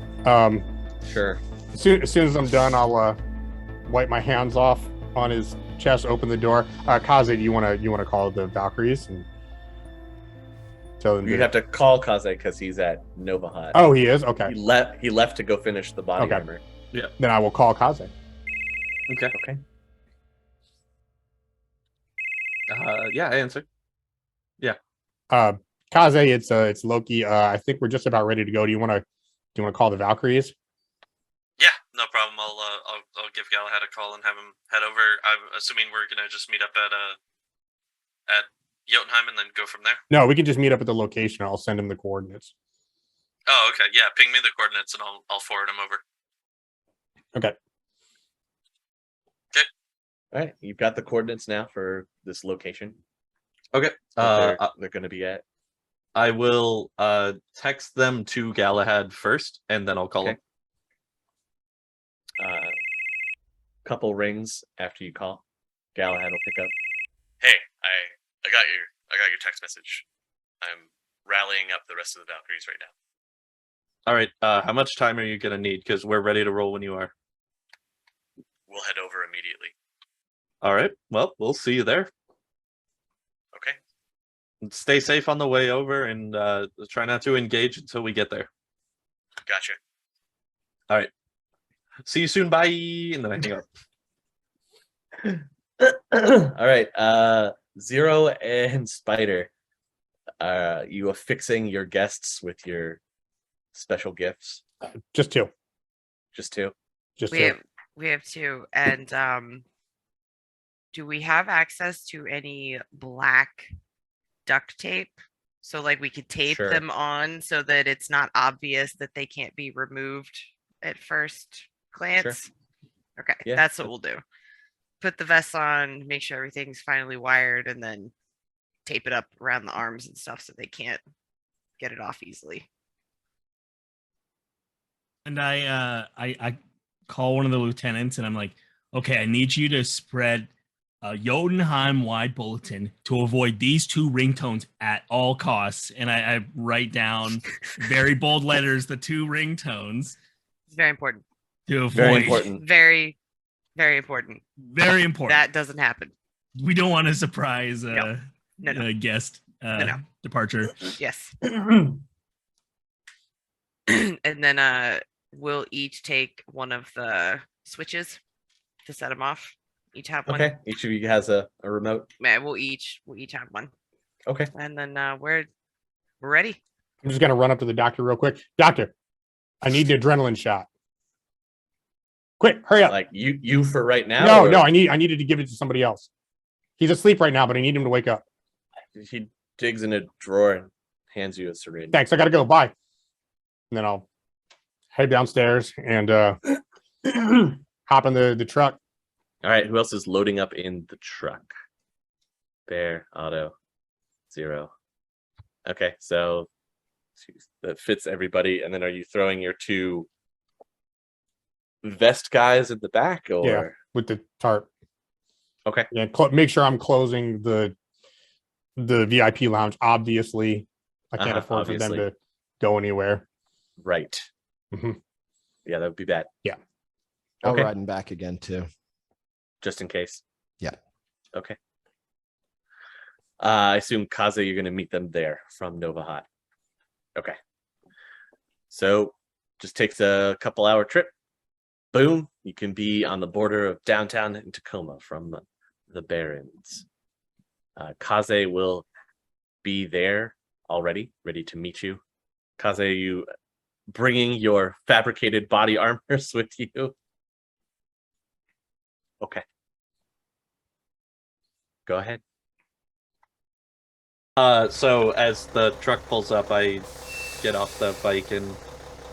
Sure. As soon as I'm done, I'll wipe my hands off on his chest, open the door. Kaze, do you wanna call the Valkyries and tell them? You have to call Kaze because he's at Nova Hut. Oh, he is? Okay. He left to go finish the body Okay. armor. Yeah. Then I will call Kaze. Okay. Okay. Yeah, I answered. Kaze, it's Loki. I think we're just about ready to go. Do you wanna call the Valkyries? Yeah, no problem. I'll give Galahad a call and have him head over. I'm assuming we're gonna just meet up at Jotunheim and then go from there. No, we can just meet up at the location. I'll send him the coordinates. Oh, okay. Yeah, ping me the coordinates and I'll forward them over. Okay. All right. You've got the coordinates now for this location. Okay. that they're going to be at. I will text them to Galahad first, and then I'll call Okay. him. Couple rings after you call. Galahad will pick up. Hey, I got your text message. I'm rallying up the rest of the Valkyries right now. All right. How much time are you gonna need? Because we're ready to roll when you are. We'll head over immediately. All right. Well, we'll see you there. Okay. Stay safe on the way over, and try not to engage until we get there. Gotcha. All right. See you soon. Bye. And then I hang up. All right. Zero and Spider. You affixing your guests with your special gifts? Just two. Just two. Just We two. have two, and do we have access to any black duct tape? So like we could tape Sure. them on so that it's not obvious that they can't be removed at first glance. Okay, Yeah. that's what we'll do. Put the vests on, make sure everything's finally wired, and then tape it up around the arms and stuff so they can't get it off easily. And I call one of the lieutenants and I'm like, okay, I need you to spread a Jotunheim-wide bulletin to avoid these two ringtones at all costs. And I write down very bold letters the two ringtones It's very important. to avoid. Very important. Very, very important. Very important. That doesn't happen. We don't want to surprise No, no. guest no. departure. Yes. And then we'll each take one of the switches to set them off. Each have one. Okay. Each of you has a remote. Yeah, we'll each have one. Okay. And then we're ready. I'm just gonna run up to the doctor real quick. Doctor, I need the adrenaline shot. Quick, hurry up. Like you for right now? No, or- no, I needed to give it to somebody else. He's asleep right now, but I need him to wake up. He digs in a drawer and hands you a syringe. Thanks, I gotta go. Bye. And then I'll head downstairs and hop in the truck. All right. Who else is loading up in the truck? Bear, Otto, Zero. Okay, so that fits everybody. And then are you throwing your two vest guys at the back, or Yeah. With the tarp. Okay. Yeah, make sure I'm closing the VIP lounge. Obviously, I can't afford for obviously. them to go anywhere. Right? Mhm. Yeah, that would be bad. I'll Okay. ride him back again too. Just in case. Yeah. Okay. I assume Kaze, you're going to meet them there from Nova Hot. Okay. So just takes a couple hour trip. Boom. You can be on the border of downtown in Tacoma from the Barrens. Kaze will be there already, ready to meet you. Kaze, you bringing your fabricated body armors with you? Okay. Go ahead. So as the truck pulls up, I get off the bike and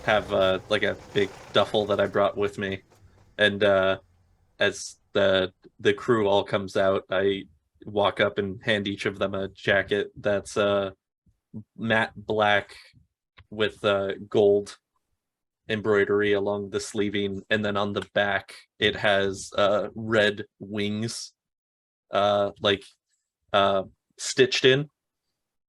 have like a big duffel that I brought with me, and as the crew all comes out, I walk up and hand each of them a jacket that's matte black with gold embroidery along the sleeving, and then on the back it has red wings stitched in.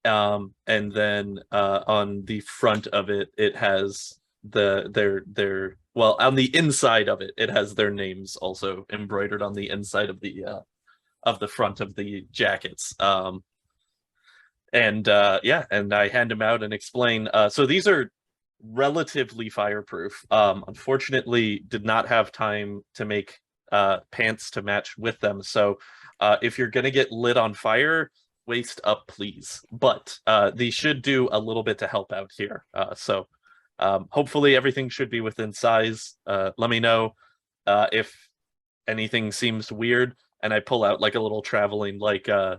And then on the front of it, it has their well, on the inside of it, it has their names also embroidered on the inside of the front of the jackets. And I hand them out and explain. So these are relatively fireproof. Unfortunately, did not have time to make pants to match with them. So if you're gonna get lit on fire, waist up, please. But these should do a little bit to help out here. So hopefully everything should be within size. Let me know if anything seems weird. And I pull out like a little traveling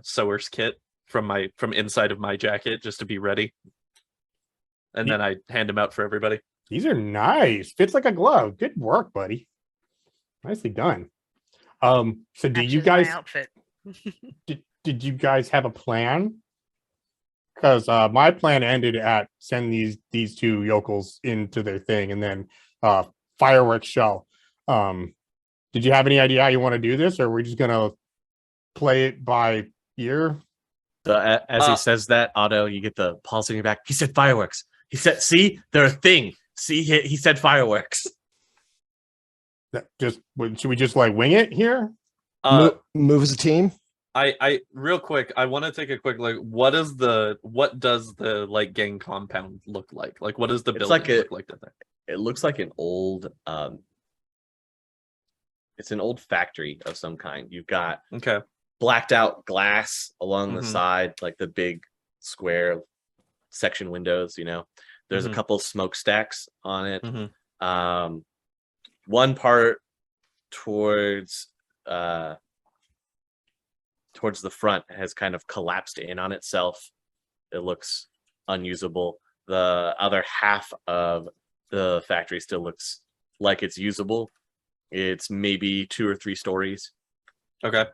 sewer's kit from inside of my jacket just to be ready. And then I hand them out for everybody. These are nice. Fits like a glove. Good work, buddy. Nicely done. So do you Matches guys my outfit? did you guys have a plan? Because my plan ended at send these two yokels into their thing and then fireworks show. Did you have any idea how you want to do this, or are we just gonna play it by ear? So as he says that, Otto, you get the pulse in your back. He said fireworks. He said, see, they're a thing. See, he said fireworks. Should we just like wing it here? Move as a team. I real quick, I want to take a quick look. What does the like gang compound look like? Like, what does the building look like down there? It looks like an old it's an old factory of some kind. You've got Okay. blacked out glass along the Mhm. side, like the big square section windows, you know. There's a Mhm. couple smokestacks on it. Mhm. One part towards the front has kind of collapsed in on itself. It looks unusable. The other half of the factory still looks like it's usable. It's maybe 2 or 3 stories. Okay.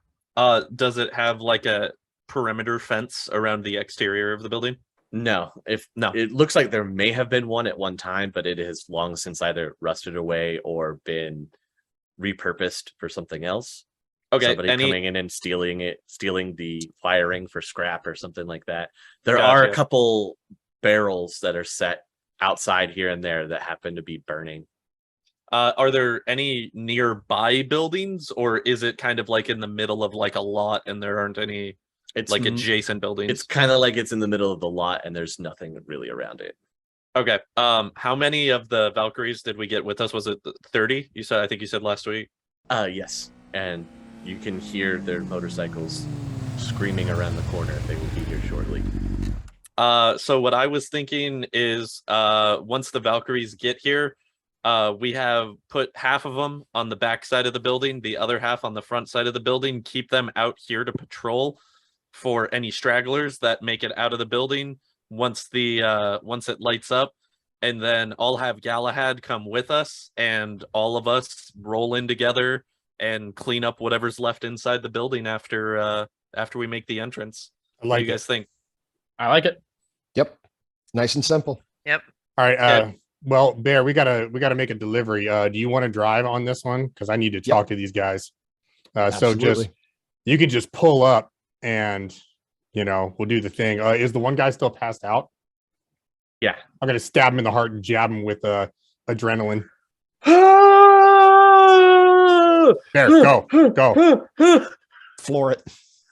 Does it have like a perimeter fence around the exterior of the building? No, No. It looks like there may have been one at one time, but it has long since either rusted away or been repurposed for something else. Okay. Somebody coming in and stealing the firing for scrap or something like that. There are a Gotcha. couple barrels that are set outside here and there that happen to be burning. Are there any nearby buildings, or is it kind of like in the middle of like a lot and there aren't any It's like m- adjacent buildings? It's kind of like it's in the middle of the lot and there's nothing really around it. Okay. How many of the Valkyries did we get with us? Was it 30? I think you said last week. Yes, and you can hear their motorcycles screaming around the corner. They will be here shortly. So what I was thinking is, once the Valkyries get here, we have put half of them on the back side of the building, the other half on the front side of the building, keep them out here to patrol for any stragglers that make it out of the building once it lights up. And then I'll have Galahad come with us and all of us roll in together and clean up whatever's left inside the building after we make the entrance. I What do like you guys think? I like it. Yep. Nice and simple. Yep. All right. Okay. Well, Bear, we gotta make a delivery. Do you want to drive on this one? Because I need to talk to these guys. So just Absolutely. you can just pull up and we'll do the thing. Is the one guy still passed out? Yeah. I'm gonna stab him in the heart and jab him with adrenaline. There, go. Floor it.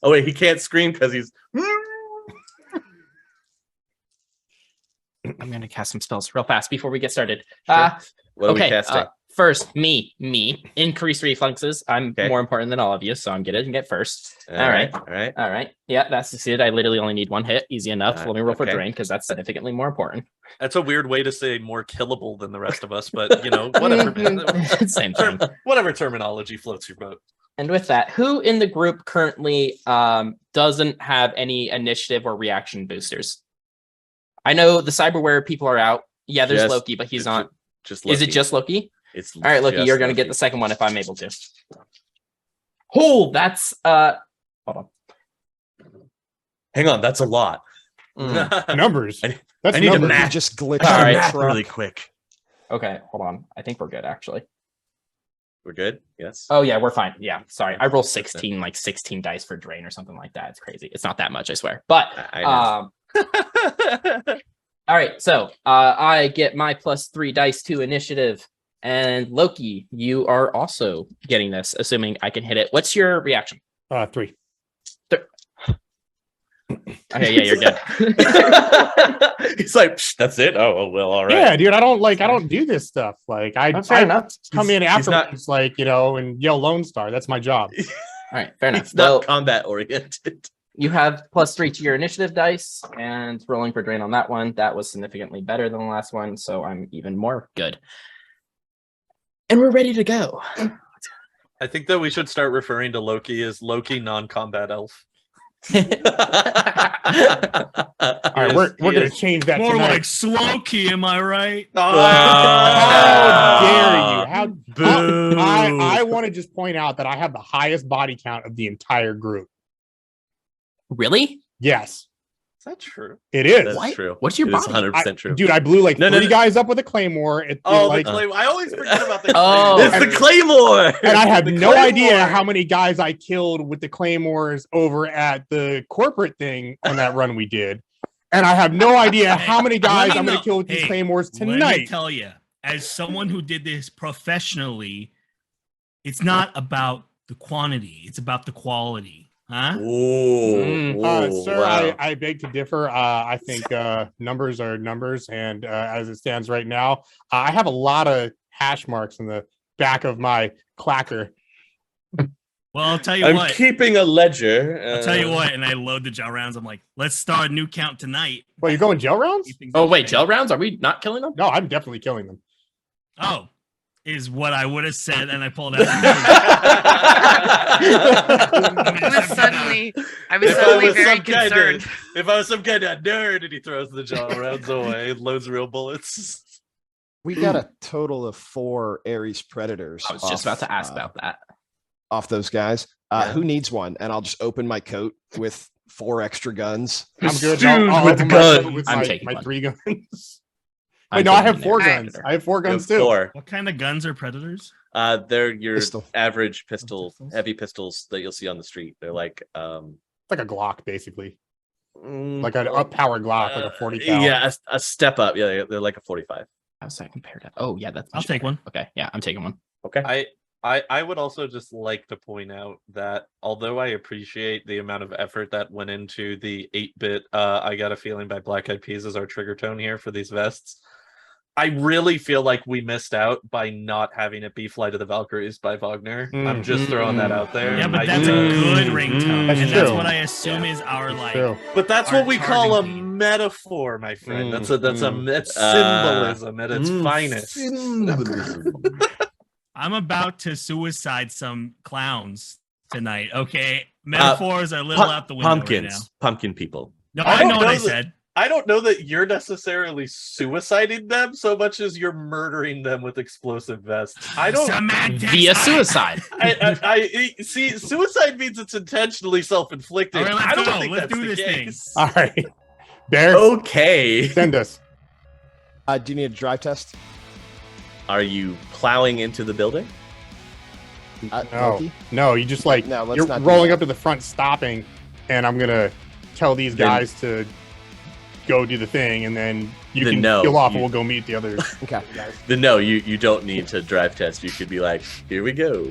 Oh wait, he can't scream because he's. I'm gonna cast some spells real fast before we get started. Sure. What are we Okay, casting? first, me. Increase reflexes. I'm Okay. more important than all of you, so I'm gonna get first. All right. All right. Yeah, that's succeeded. I literally only need 1 hit. Easy enough. Let me roll for okay. drain because that's significantly more important. That's a weird way to say more killable than the rest of us, but whatever, man. Same thing. Whatever terminology floats your boat. And with that, who in the group currently doesn't have any initiative or reaction boosters? I know the cyberware people are out. Yeah, there's Just- Loki, but he's on. Just Is it Loki. just Loki? It's All right, Loki, just you're gonna get Loki. the second one if I'm able to. Oh, that's hold on. Hang on, that's a lot. Numbers. That's I need to numbers. match. Just glitch All on right. the Math truck. really quick. Okay, hold on. I think we're good actually. We're good. Yes. Oh yeah, we're fine. Yeah, sorry. I roll 16, like 16 dice for drain or something like that. It's crazy. It's not that much, I swear. But I know. all right, so I get my +3 dice to initiative. And Loki, you are also getting this, assuming I can hit it. What's your reaction? 3. Okay, yeah, you're good. He's like, "Psh, that's it. Oh well, all right. Yeah, dude. I don't do this stuff. Like I come in He's not- afterwards, and yell Lone Star. That's my job. All right, fair enough. It's not Well, combat oriented. you have +3 to your initiative dice, and rolling for drain on that one. That was significantly better than the last one, so I'm even more good. And we're ready to go. I think that we should start referring to Loki as Loki non-combat elf. All right, we're gonna change that More tonight. like Slowkey, am I right? How dare you? How Boo. I want to just point out that I have the highest body count of the entire group. Really? Yes, Is that true? it is. That's What? true. What's your It is body? 100% true. Dude, I blew like No, no, three no. guys up with a claymore. Oh, like, the claim. I always forget about the Oh. claim. It's the Claymore. and I have The no idea claymore. how many guys I killed with the claymores over at the corporate thing on that run we did. And I have no idea how many guys Let me I'm going know- to kill with these hey, claymores Let me tonight. tell you, as someone who did this professionally, it's not about the quantity; it's about the quality. Huh? Ooh, Sir, wow. I beg to differ. I think numbers are numbers, and as it stands right now, I have a lot of hash marks in the back of my clacker. Well, I'll tell you I'm what. keeping a ledger. I'll tell you what, and I load the gel rounds. I'm like, let's start a new count tonight. Well, you're going gel rounds? Keep things Oh up wait, to gel date. rounds? Are we not killing them? No, I'm definitely killing them. Oh, is what I would have said, and I pulled out. I was suddenly very concerned. If I was some kind of nerd and he throws the gel rounds away and loads real bullets. We got a total of 4 Ares Predators. I was just about to ask about that. Off those guys. Yeah. Who needs one? And I'll just open my coat with 4 extra guns. I'm good. Dude, I'll with open guns. with I'm my taking one. 3 guns. I'm Wait, no, I taking have an 4 Ares guns. Predator. I have 4 You have guns too. 4. What kind of guns are predators? They're your Pistol. average pistol, Pistols? heavy pistols that you'll see on the street. They're like, It's like a Glock, basically, mm, like an up-powered Glock, like a 40 cal. Yeah, a step up. Yeah, they're like a 45. How's that compared to? Oh yeah, that's. I'll much take better. one. Okay, yeah, I'm taking one. Okay. I would also just like to point out that although I appreciate the amount of effort that went into the 8-bit I Got a Feeling by Black Eyed Peas as our trigger tone here for these vests, I really feel like we missed out by not having it be Flight of the Valkyries by Wagner. I'm just throwing that out there. Yeah, but I that's a do- good ringtone, That's and that's true. what I assume Yeah. is our It's like. true. But that's Our what we call a charging theme. metaphor, my friend. That's Mm, symbolism at its finest. I'm about to suicide some clowns tonight. Okay, metaphors are a little out the window Pumpkins, right pumpkin people. now. No, I I don't know what know I that- said. I don't know that you're necessarily suiciding them so much as you're murdering them with explosive vests. I don't. Semantics. Via suicide. I see. Suicide means it's intentionally self-inflicted. All right, let's I don't go. think Let's that's do the this thing. case. All right, Bear, Okay. send us. Do you need a drive test? Are you plowing into the building? No, Loki? no, you just like No, let's you're not do rolling that. up to the front, stopping, and I'm gonna tell these Then- guys to go do the thing, and then you Then can no, peel off, you- and we'll go meet the others. Okay. guys. No, you don't need to drive test. You could be like, here we go.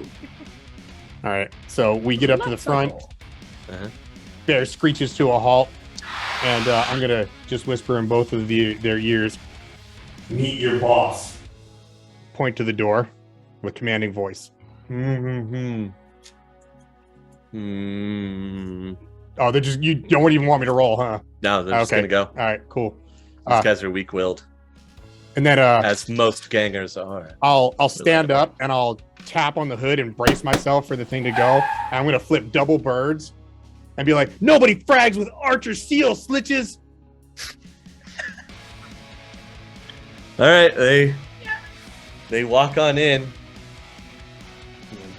All right, so we get up to the front. Uh-huh. Bear screeches to a halt, and I'm gonna just whisper in both of their ears, "Meet your boss." Point to the door with commanding voice. Hmm. Oh, they're just you don't even want me to roll, huh? No, they're just Okay. gonna go. All right, cool. These guys are weak-willed, And then as most gangers are. I'll stand up and I'll tap on the hood and brace myself for the thing to go. And I'm gonna flip double birds and be like, "Nobody frags with Archer Seal, slitches." All right, they walk on in.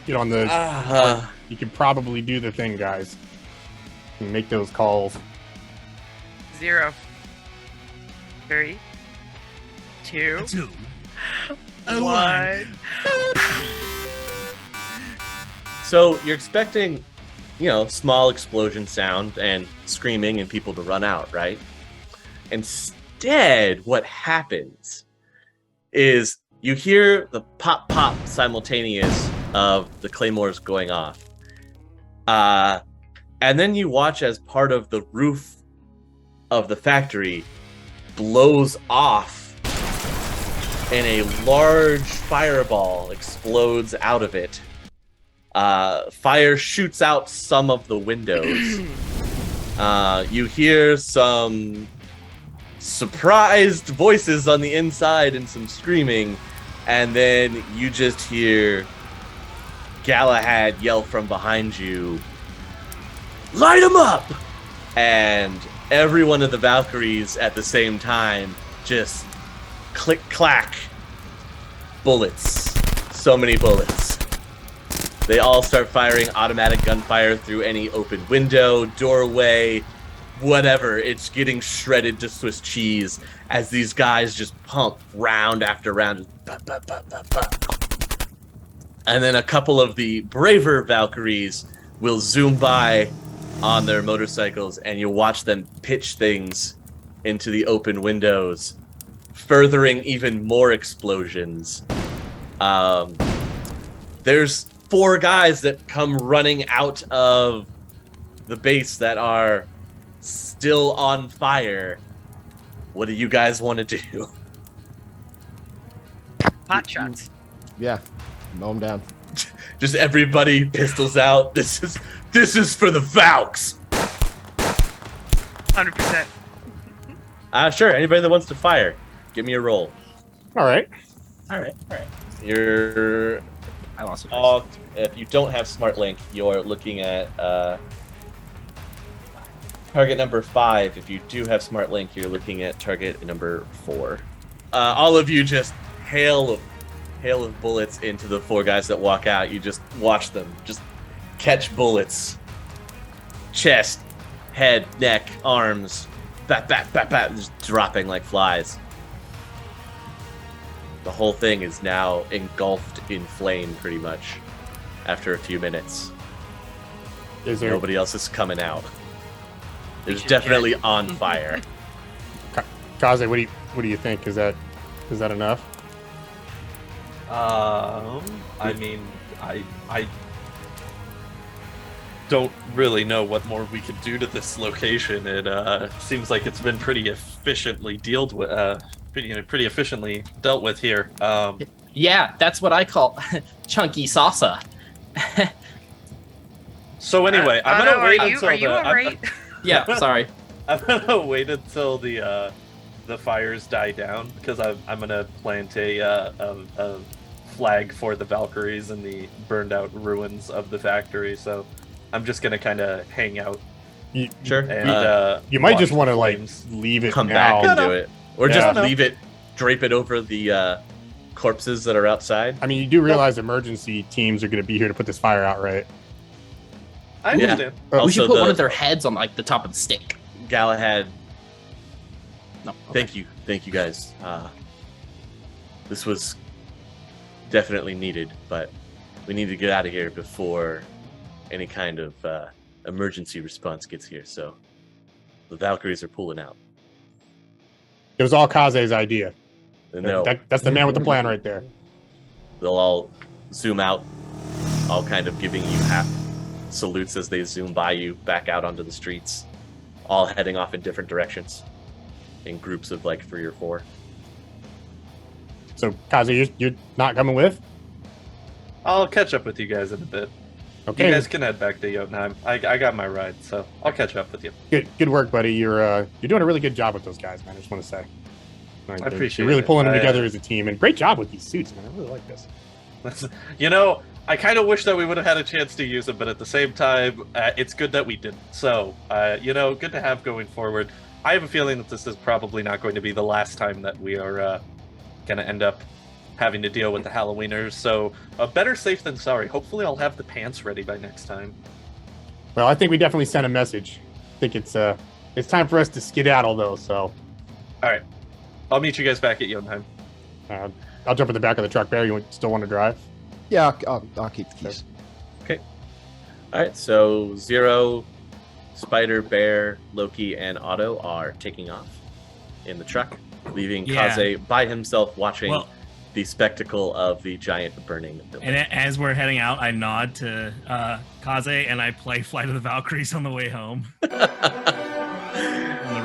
Get on the. Ah, You can probably do the thing, guys. And make those calls. 0, 3, 2, 2, 1. so you're expecting, small explosion sound and screaming and people to run out, right? Instead, what happens is you hear the pop pop simultaneous of the claymores going off. And then you watch as part of the roof of the factory blows off and a large fireball explodes out of it. Fire shoots out some of the windows. You hear some surprised voices on the inside and some screaming, and then you just hear Galahad yell from behind you, "Light him up!" And every one of the Valkyries at the same time just click clack, bullets, so many bullets. They all start firing automatic gunfire through any open window, doorway, whatever. It's getting shredded to Swiss cheese as these guys just pump round after round. Just bah, bah, bah, bah, bah. And then a couple of the braver Valkyries will zoom by on their motorcycles, and you watch them pitch things into the open windows, furthering even more explosions. There's 4 guys that come running out of the base that are still on fire. What do you guys want to do? Hot shots. Yeah, mow them down. Just everybody pistols out. This is for the Valks. 100%. Sure. Anybody that wants to fire, give me a roll. All right. All right. You're I lost it. if you don't have Smart Link, you're looking at target number 5. If you do have Smart Link, you're looking at target number 4. All of you just hail of bullets into the 4 guys that walk out. You just watch them just catch bullets. Chest, head, neck, arms, bat, just dropping like flies. The whole thing is now engulfed in flame, pretty much. After a few minutes, Is there nobody else is coming out. It's should definitely on fire. Kaze, what do you think? Is that enough? I mean, I don't really know what more we could do to this location. It seems like it's been pretty efficiently dealt with. Pretty efficiently dealt with here. Yeah, that's what I call chunky salsa. So anyway, I'm gonna wait until are you alright? Yeah, sorry. I'm gonna wait until the fires die down because I'm gonna plant a flag for the Valkyries in the burned out ruins of the factory. So I'm just gonna kind of hang out. Sure. And You might just watch want to the like flames. leave it Come now. back and do it. Or Yeah. just leave it, drape it over the corpses that are outside. I mean, you do realize emergency teams are going to be here to put this fire out, right? I Yeah. understand. Oh, We should Also put one the- of their heads on like the top of the stick. Galahad, No. okay. thank you guys. This was definitely needed, but we need to get out of here before any kind of emergency response gets here. So the Valkyries are pulling out. It was all Kaze's idea. And That's the man with the plan right there. they'll all zoom out, all kind of giving you half salutes as they zoom by you back out onto the streets, all heading off in different directions in groups of like 3 or 4. So, Kaze, you're not coming with? I'll catch up with you guys in a bit. Okay. You guys can head back to Jotunheim. I got my ride, so I'll catch up with you. Good work, buddy. You're doing a really good job with those guys, man. I just want to say. I appreciate You're really it. pulling them I, together as a team, and great job with these suits, man. I really like this. You know, I kind of wish that we would have had a chance to use it, but at the same time, it's good that we didn't. So, good to have going forward. I have a feeling that this is probably not going to be the last time that we are going to end up having to deal with the Halloweeners. So, better safe than sorry. Hopefully, I'll have the pants ready by next time. Well, I think we definitely sent a message. I think it's time for us to skedaddle, though. So, All right. I'll meet you guys back at Jotunheim. I'll jump in the back of the truck. Bear, you still want to drive? Yeah, I'll keep the keys. All right, so Zero, Spider, Bear, Loki, and Otto are taking off in the truck, leaving Yeah. Kaze by himself watching Well- the spectacle of the giant burning building. And as we're heading out, I nod to Kaze and I play Flight of the Valkyries on the way home. On the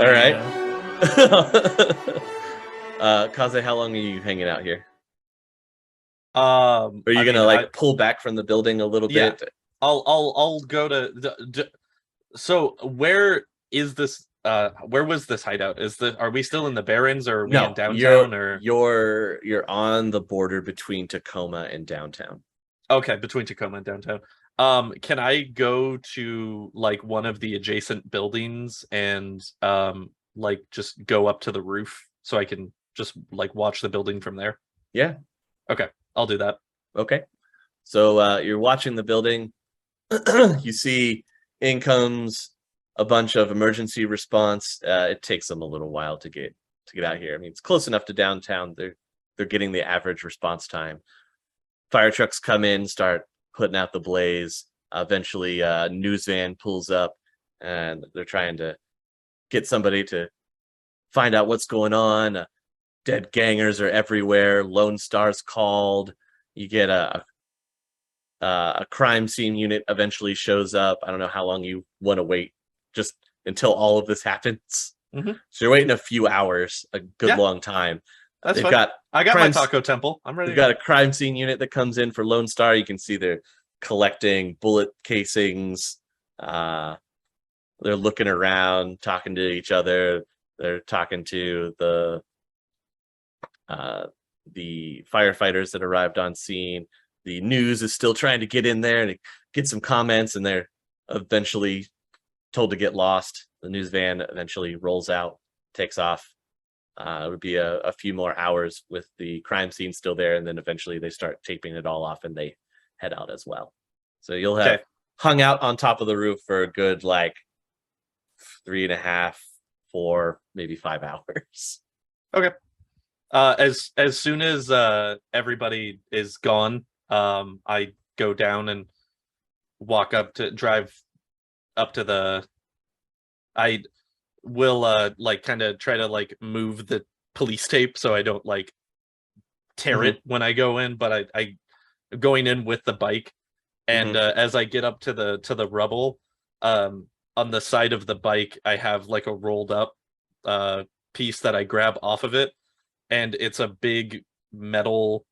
All right. radio. Kaze, how long are you hanging out here? Are Are you gonna pull back from the building a little Yeah. bit? I'll go to. So where is this? Where was this hideout? Are we still in the Barrens, or are we in downtown? You're on the border between Tacoma and downtown. Okay, between Tacoma and downtown. Can I go to like one of the adjacent buildings and like just go up to the roof so I can just like watch the building from there? Yeah. Okay, I'll do that. Okay. So you're watching the building. You see in comes a bunch of emergency response. It takes them a little while to get out here. I mean, it's close enough to downtown. They're getting the average response time. Fire trucks come in, start putting out the blaze. Eventually, a news van pulls up, and they're trying to get somebody to find out what's going on. Dead gangers are everywhere. Lone Star's called. You get a a crime scene unit eventually shows up. I don't know how long you want to wait, just until all of this happens. Mhm. So you're waiting a few hours, a good Yeah. long time. That's They've fine. got I got crime my taco temple. I'm ready. We've got a crime scene unit that comes in for Lone Star. You can see they're collecting bullet casings. They're looking around, talking to each other. They're talking to the firefighters that arrived on scene. The news is still trying to get in there and get some comments, and they're eventually told to get lost. The news van eventually rolls out, takes off. It would be a few more hours with the crime scene still there, and then eventually they start taping it all off and they head out as well. So you'll have Okay. hung out on top of the roof for a good 3.5, 4, maybe 5 hours. As soon as everybody is gone, I go down and drive up to the. I will kind of try to move the police tape so I don't tear it when I go in, but I going in with the bike, and as I get up to the rubble, on the side of the bike I have a rolled up piece that I grab off of it, and it's a big metal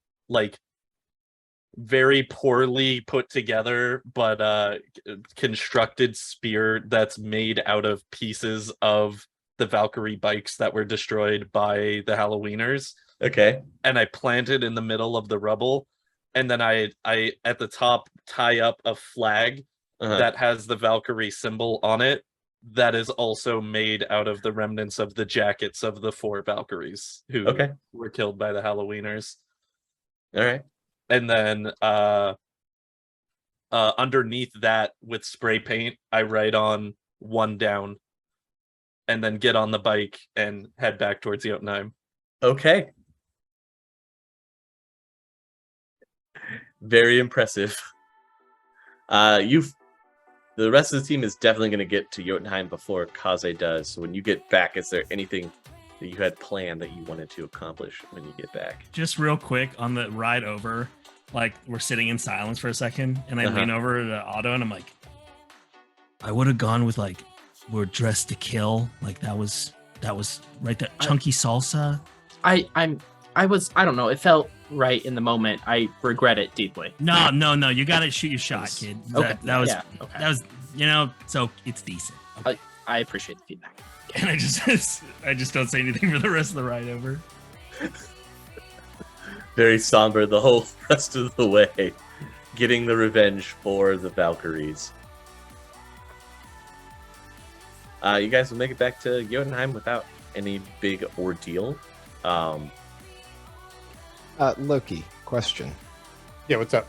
very poorly put together but constructed spear that's made out of pieces of the Valkyrie bikes that were destroyed by the Hallo-Weenies. Okay. And I plant it in the middle of the rubble, and then I at the top tie up a flag that has the Valkyrie symbol on it that is also made out of the remnants of the jackets of the 4 Valkyries who were killed by the Hallo-Weenies. All right. And then underneath that with spray paint, I write on 1 down, and then get on the bike and head back towards Jotunheim. Okay. Very impressive. The rest of the team is definitely going to get to Jotunheim before Kaze does. So when you get back, is there anything that you had planned that you wanted to accomplish when you get back? Just real quick on the ride over, we're sitting in silence for a second, and I lean over to Otto and I'm like, I would have gone with we're dressed to kill. That was right there. Chunky salsa. I don't know. It felt right in the moment. I regret it deeply. No. You got to shoot your shot, kid. Okay. That was, okay. that was, so it's decent. Okay. I appreciate the feedback. And I just don't say anything for the rest of the ride over. Very somber the whole rest of the way, getting the revenge for the Valkyries. You guys will make it back to Jotunheim without any big ordeal. Loki, question. Yeah, what's up?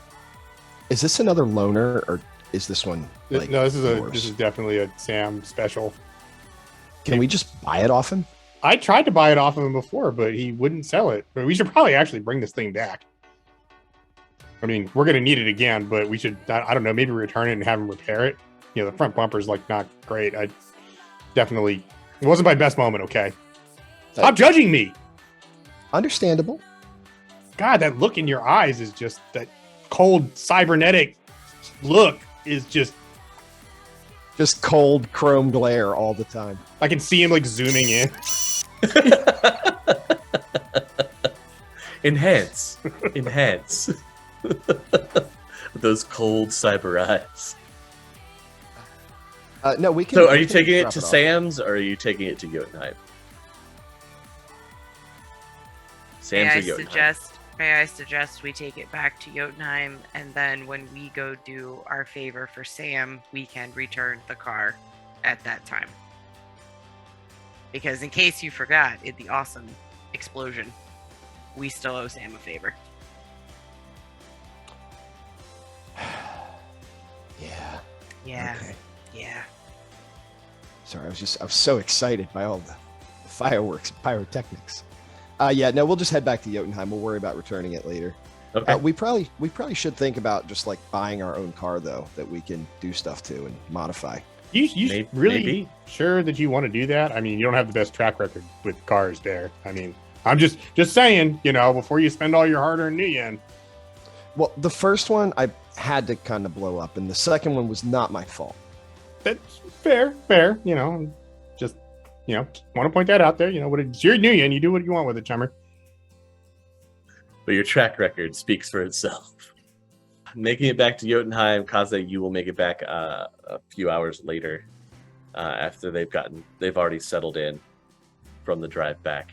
Is this another loner, or is this one No, this is definitely a Sam special. Can we just buy it off him? I tried to buy it off of him before, but he wouldn't sell it. We should probably actually bring this thing back. I mean, we're going to need it again, but we should, I don't know, maybe return it and have him repair it. The front bumper's not great. It wasn't my best moment, okay? Stop judging me! Understandable. God, that look in your eyes is just, that cold cybernetic look is just cold chrome glare all the time. I can see him zooming in. Enhance. With those cold cyber eyes. No, we can. So, are you taking it drop to off. Sam's, or are you taking it to Jotunheim? Sam's or Jotunheim? May I suggest we take it back to Jotunheim, and then when we go do our favor for Sam, we can return the car at that time. Because in case you forgot, in the awesome explosion, we still owe Sam a favor. Yeah. Yeah. Okay. Yeah. Sorry, I was so excited by all the fireworks, pyrotechnics. Yeah, no, we'll just head back to Jotunheim. We'll worry about returning it later. Okay. We probably should think about just buying our own car though, that we can do stuff to and modify. You really sure that you want to do that? I mean, you don't have the best track record with cars there. I mean, I'm just saying, before you spend all your hard-earned new yen. Well, the first one I had to kind of blow up, and the second one was not my fault. That's fair. You know, just want to point that out there. You know, what it's your union. You do what you want with it, chummer. But your track record speaks for itself. Making it back to Jotunheim, Kaze, you will make it back a few hours later, after they've already settled in from the drive back.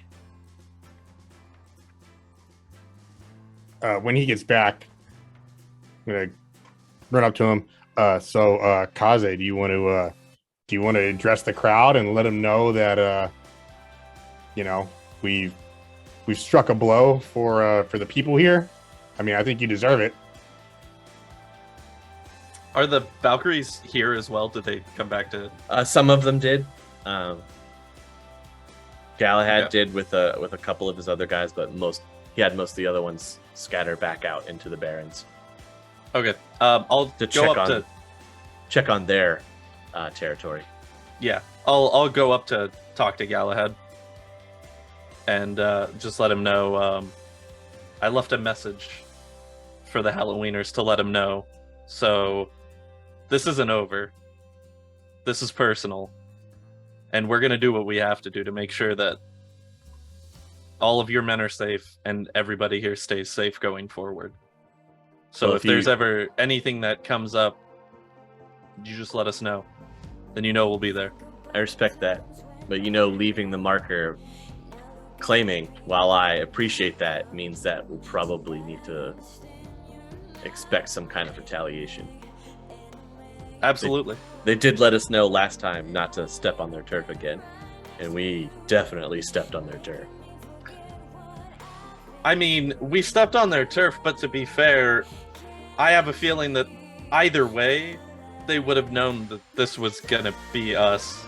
When he gets back, I'm gonna run up to him. So Kaze, do you want to address the crowd and let them know that we've struck a blow for the people here? I mean, I think you deserve it. Are the Valkyries here as well? Did they come back to? Some of them did. Galahad did with a couple of his other guys, but he had most of the other ones scatter back out into the Barrens. Okay, I'll check on their territory. Yeah, I'll go up to talk to Galahad and just let him know. I left a message for the Hallo-Weenies to let him know. So this isn't over. This is personal. And we're going to do what we have to do to make sure that all of your men are safe and everybody here stays safe going forward. So if there's ever anything that comes up, you just let us know. Then we'll be there. I respect that. But leaving the marker claiming, while I appreciate that, means that we'll probably need to expect some kind of retaliation. Absolutely. They did let us know last time not to step on their turf again, and we definitely stepped on their turf. I mean, we stepped on their turf, but to be fair, I have a feeling that either way, they would have known that this was gonna be us.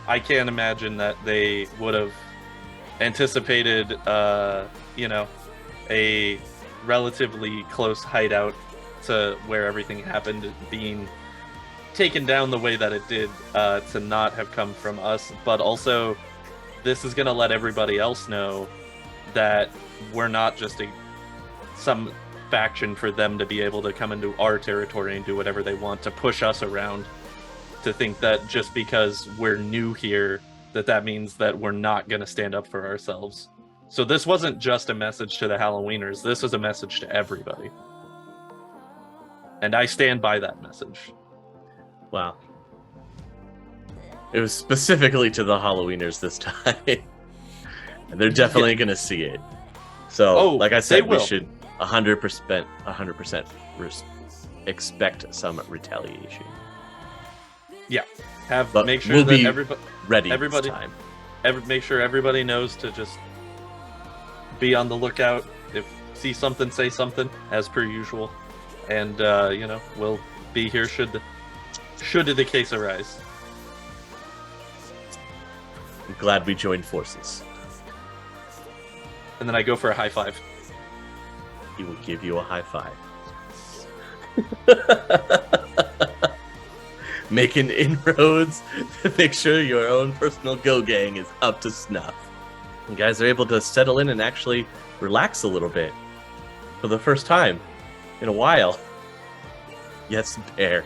I can't imagine that they would have anticipated, a relatively close hideout to where everything happened being taken down the way that it did, to not have come from us. But also, this is going to let everybody else know that we're not just some faction for them to be able to come into our territory and do whatever they want, to push us around, to think that just because we're new here, that means that we're not going to stand up for ourselves. So this wasn't just a message to the Hallo-Weenies, this was a message to everybody. And I stand by that message. Wow. It was specifically to the Hallo-Weenies this time. And they're definitely going to see it. So, like I said, we should 100% expect some retaliation. Yeah. But make sure we'll that be everybody ready this time. Make sure everybody knows to just be on the lookout. If see something, say something, as per usual. And we'll be here should the case arise. I'm glad we joined forces. And then I go for a high five. He will give you a high five. Making inroads to make sure your own personal go gang is up to snuff. You guys are able to settle in and actually relax a little bit for the first time in a while. Yes, Bear.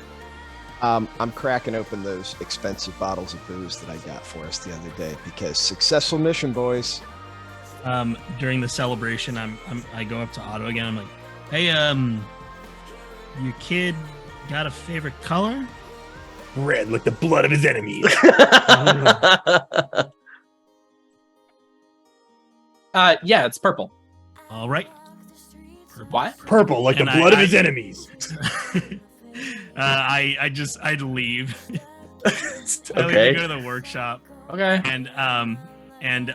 I'm cracking open those expensive bottles of booze that I got for us the other day because successful mission, boys. During the celebration, I go up to Otto again. I'm like, hey, your kid got a favorite color? Red, like the blood of his enemies. Yeah, it's purple. All right. What? Purple, like And the blood of his enemies. I'd leave. I Okay. leave to go to the workshop. Okay. And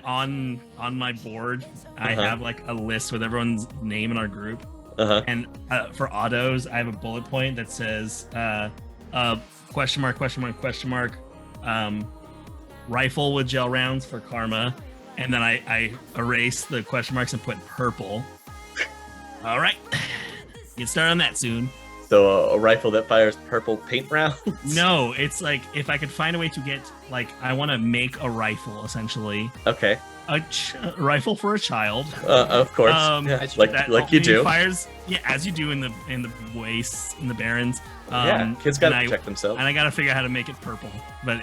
on my board, I have like a list with everyone's name in our group. And for autos, I have a bullet point that says question mark, rifle with gel rounds for karma. And then I erase the question marks and put purple. All right. Get started on that soon. So a rifle that fires purple paint rounds? No, it's like if I could find a way to get, like, I want to make a rifle essentially. Okay. a rifle for a child. Of course, yeah, like that you only do. Fires, yeah, as you do in the wastes, in the barrens. Yeah, kids gotta and protect themselves. And I gotta figure out how to make it purple, but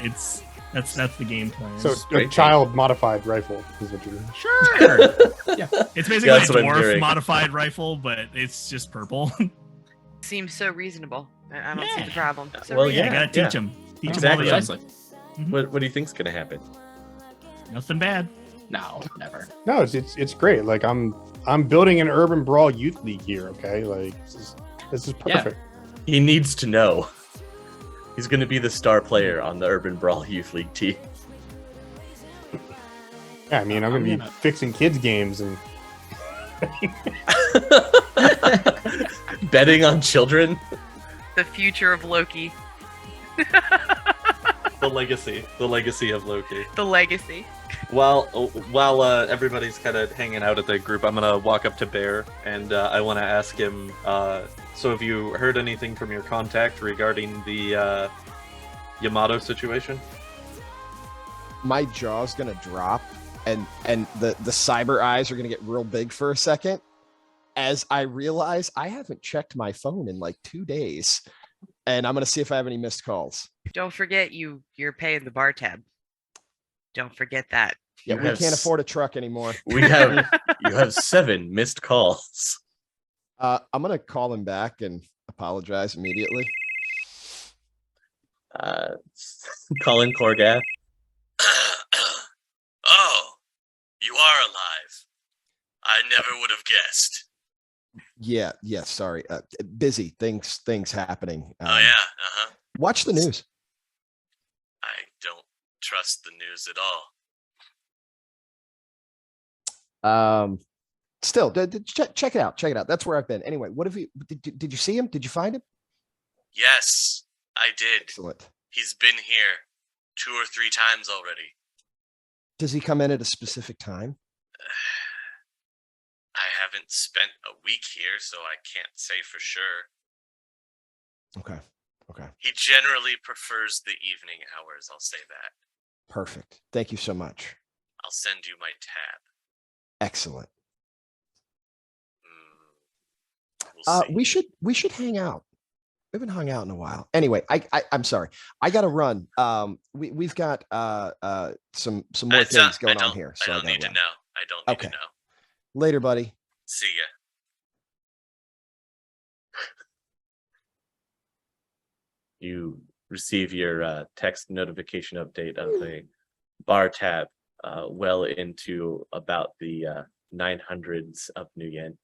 that's the game plan. So great a child modified rifle is what you're doing. sure, yeah, it's basically That's a what I'm dwarf doing. modified rifle, but it's just purple. Seems so reasonable. I don't see Yeah. the problem. So Well, Yeah, I yeah, gotta teach him. Teach Exactly. him all the Precisely. What do you think's gonna happen? nothing bad. No, never. No, it's great. Like I'm building an urban brawl youth league here. Okay, like this is Yeah. perfect. He needs to know. He's gonna be the star player on the Urban Brawl Youth League team. Yeah, I mean I'm gonna be fixing kids games and Betting on children. the future of Loki, The legacy of Loki. the legacy. While everybody's kind of hanging out at the group, I'm gonna walk up to Bear and I want to ask him. So have you heard anything from your contact regarding the Yamato situation? My jaw's gonna drop, and the cyber eyes are gonna get real big for a second as I realize I haven't checked my phone in like 2 days, and I'm gonna see if I have any missed calls. Don't forget you're paying the bar tab. Don't forget that. Yeah, You we have can't s- afford a truck anymore. You have 7 missed calls. I'm gonna call him back and apologize immediately. Colin Korgath. Oh, you are alive. I never would have guessed. Yeah, sorry. Busy things happening. Oh yeah, uh-huh. Watch the news. I don't trust the news at all. Still, check it out. Check it out. That's where I've been. Anyway, what have you? Did you see him? Did you find him? Yes, I did. Excellent. He's been here 2 or 3 times already. Does he come in at a specific time? I haven't spent a week here, so I can't say for sure. Okay. He generally prefers the evening hours, I'll say that. Perfect. Thank you so much. I'll send you my tab. Excellent. We'll see. We should hang out. We haven't hung out in a while. Anyway, I'm sorry. I gotta run. We've got some more things going on here. I So don't gotta need to run. know. I don't need to Okay. know. Later, buddy. See ya. You receive your text notification update of a bar tab well into about the 900s of new yen.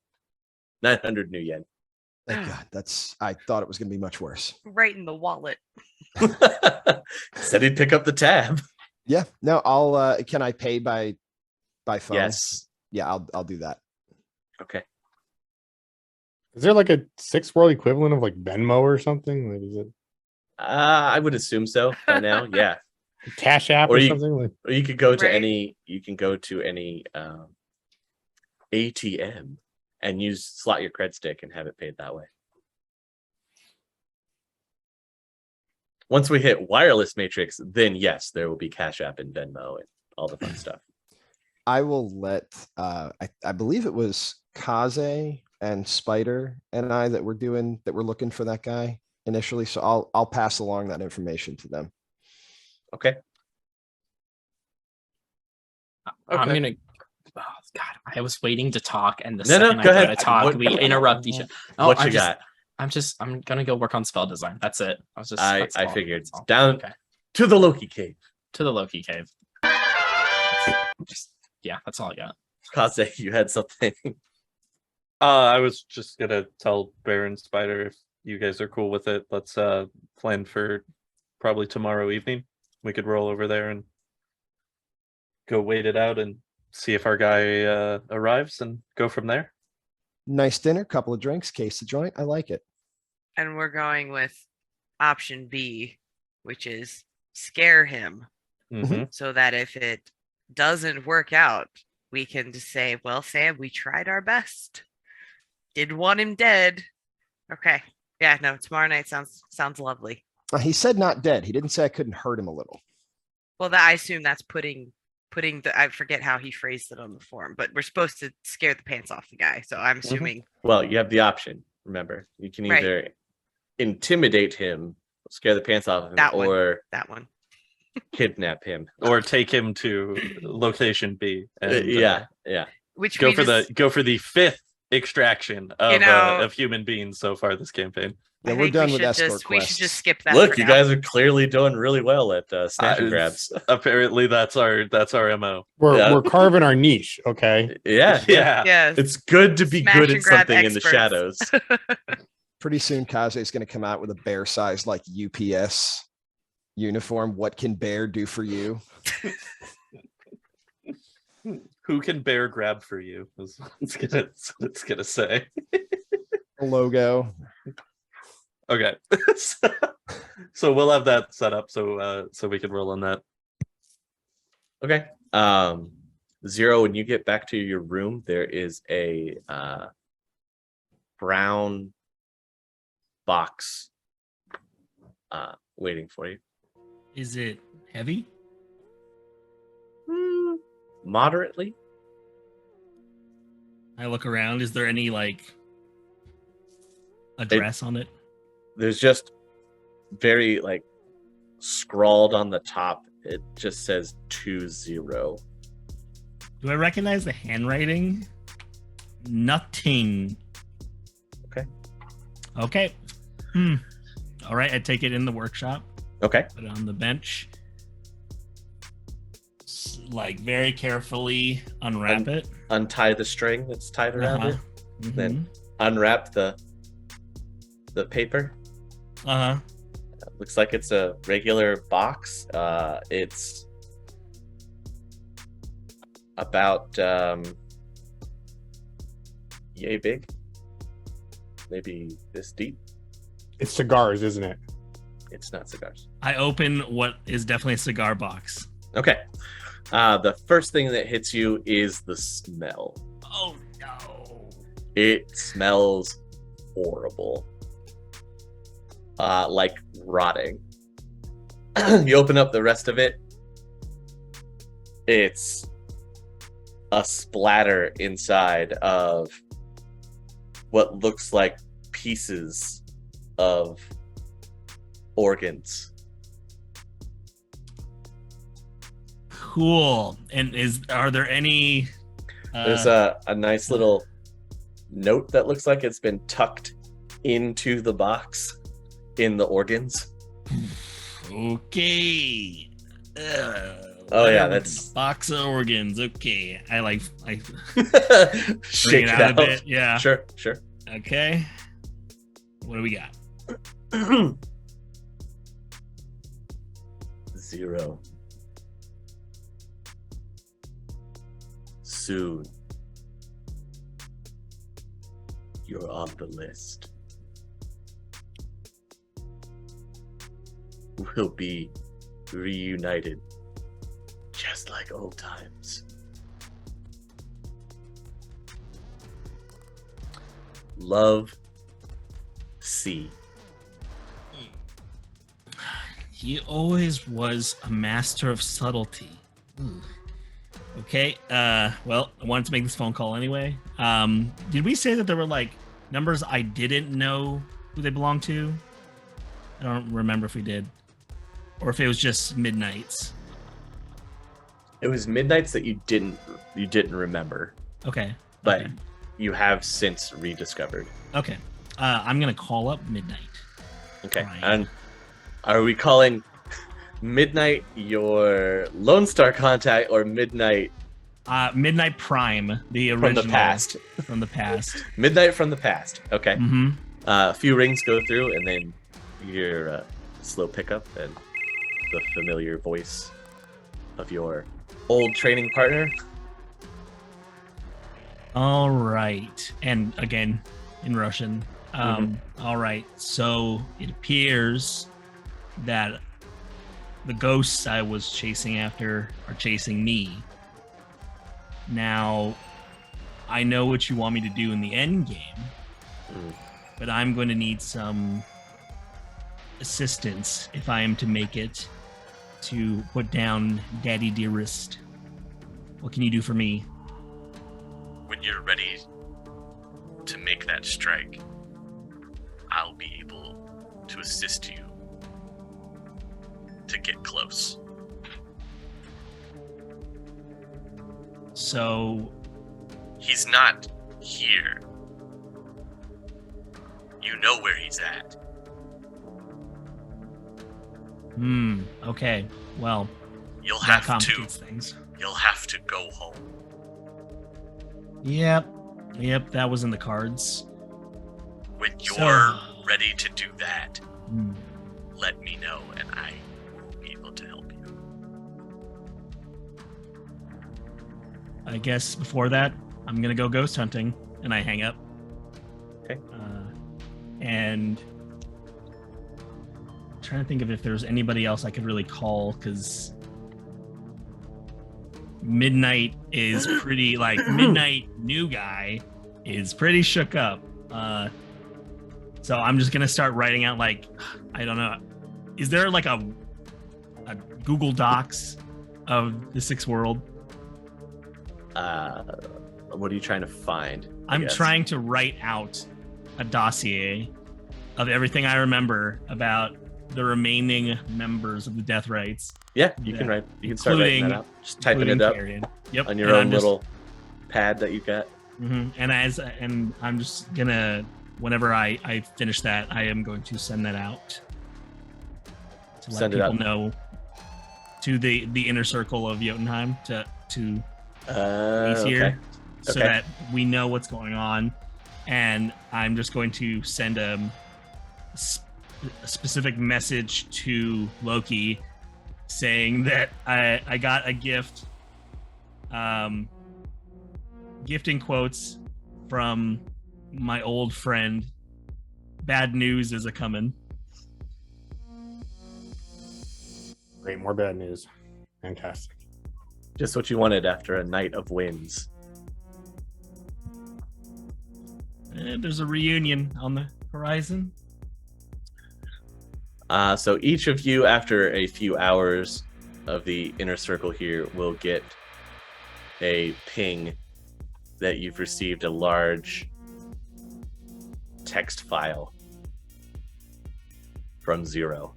900 new yen. Thank God. I thought it was gonna be much worse. Right in the wallet. Said he'd pick up the tab. Yeah. No, I'll can I pay by phone? Yes. Yeah, I'll do that. Okay. is there like a 6 world equivalent of like Venmo or something? Like is it I would assume so by now. Yeah. Cash App Or or you- something? Like Or you could go to Right. any. You can go to any ATM and slot your cred stick and have it paid that way. Once we hit wireless matrix, then yes, there will be Cash App and Venmo and all the fun stuff. I will let I believe it was Kaze and Spider and I that were looking for that guy initially. So I'll pass along that information to them. Okay. I'm Okay. gonna. Oh God, I was waiting to talk, and the No, second go I go ahead. to talk, What- we interrupt each other. Oh, what you got? I'm gonna go work on spell design. That's it. that's I all, figured. that's all. Down Okay. to the Loki cave. To the Loki cave. Yeah, that's all I got. Kaze, you had something. I was just gonna tell Bear and Spider if you guys are cool with it. Let's plan for probably tomorrow evening. We could roll over there and go wait it out and see if our guy arrives and go from there. Nice dinner, couple of drinks, case of joint. I like it. And we're going with option B, which is scare him Mhm. so that if it doesn't work out, we can just say, well, Sam, we tried our best. Didn't want him dead. Okay. Yeah, no, tomorrow night sounds lovely. He said not dead. He didn't say I couldn't hurt him a little. Well, I assume that's putting putting the, I forget how he phrased it on the form, but we're supposed to scare the pants off the guy. So I'm assuming. Well, you have the option. Remember, you can Right. either intimidate him, scare the pants off of him, That one. or That one. kidnap him. Or take him to location B. And, yeah. Which Go we for just, the 5th extraction of of human beings so far this campaign. Yeah, I we're think done we with should escort just we should just quests. skip that. Look, for you now. guys are clearly doing really well at snatch and grabs. Apparently, that's our MO. We're carving our niche. Okay. Yeah. Yes. It's good to be Smash good and at grab something in the experts. shadows. Pretty soon, Kaze's going to come out with a bear-sized like UPS uniform. What can bear do for you? Who can bear grab for you? That's what it's gonna say. Logo. Okay, so we'll have that set up so we can roll on that. Okay. Zero, when you get back to your room, there is a brown box waiting for you. Is it heavy? Moderately. I look around. Is there any like address on it? There's just very like scrawled on the top. It just says 20. Do I recognize the handwriting? Nothing. Okay. All right. I take it in the workshop. Okay. Put it on the bench. Like very carefully unwrap it. Untie the string that's tied around it. Mhm. Then unwrap the paper. Looks like it's a regular box. It's about yay big, maybe this deep. It's cigars, isn't it? It's not cigars. I open what is definitely a cigar box. Okay. The first thing that hits you is the smell. Oh no. It smells horrible. Like rotting. You open up the rest of it. It's a splatter inside of what looks like pieces of organs. Cool. And are there any There's a nice little note that looks like it's been tucked into the box in the organs. Okay. Oh yeah, Whatever, that's box of organs. Okay. I shake it it out out. a bit. Yeah. Sure. Okay. What do we got? 0. Soon, you're on the list. We'll be reunited, just like old times. Love, C. He always was a master of subtlety. Okay. Well, I wanted to make this phone call anyway. Did we say that there were like numbers I didn't know who they belonged to? I don't remember if we did, or if it was just midnights. It was midnights that you didn't remember, Okay. but okay. you have since rediscovered. Okay. I'm gonna call up midnight. Okay. Right. And are we calling Midnight your Lone Star contact or Midnight Midnight Prime, the original from the past? From the past. Midnight from the past. Okay. Mm-hmm. A few rings go through, and then you hear a slow pickup and the familiar voice of your old training partner. All right. And again, in Russian. All right. So it appears that the ghosts I was chasing after are chasing me. Now, I know what you want me to do in the end game, but I'm going to need some assistance if I am to make it to put down Daddy Dearest. What can you do for me? When you're ready to make that strike, I'll be able to assist you to get close. So, He's not here. You know where he's at. okay. Well, You'll that have to. complicates things. You'll have to go home. Yep, that was in the cards. When you're So- ready to do that, Hmm. let me know and I will be able to help you. I guess before that, I'm gonna go ghost hunting, and I hang up. Okay. And I'm trying to think of if there's anybody else I could really call, because Midnight is pretty Midnight new guy is pretty shook up. So I'm just gonna start writing out I don't know. Is there like a Google Docs of the Sixth World? What are you trying to find? I I'm guess? trying to write out a dossier of everything I remember about the remaining members of the Death Rites. Yeah, you can write. You can start writing that out. Just typing it up Carrion. Yep. on your and own I'm just- little pad that you got. Mhm. And I'm just gonna, whenever I finish that, I am going to send that out to let Send it people out. know to the inner circle of Jotunheim to he's here, Okay. so Okay. that we know what's going on. And I'm just going to send a specific message to Loki saying that I got a gift, gifting quotes from my old friend. Bad news is a coming. Great, more bad news. Fantastic. Just what you wanted after a night of wins. There's a reunion on the horizon. So each of you, after a few hours of the inner circle here, will get a ping that you've received a large text file from Zero.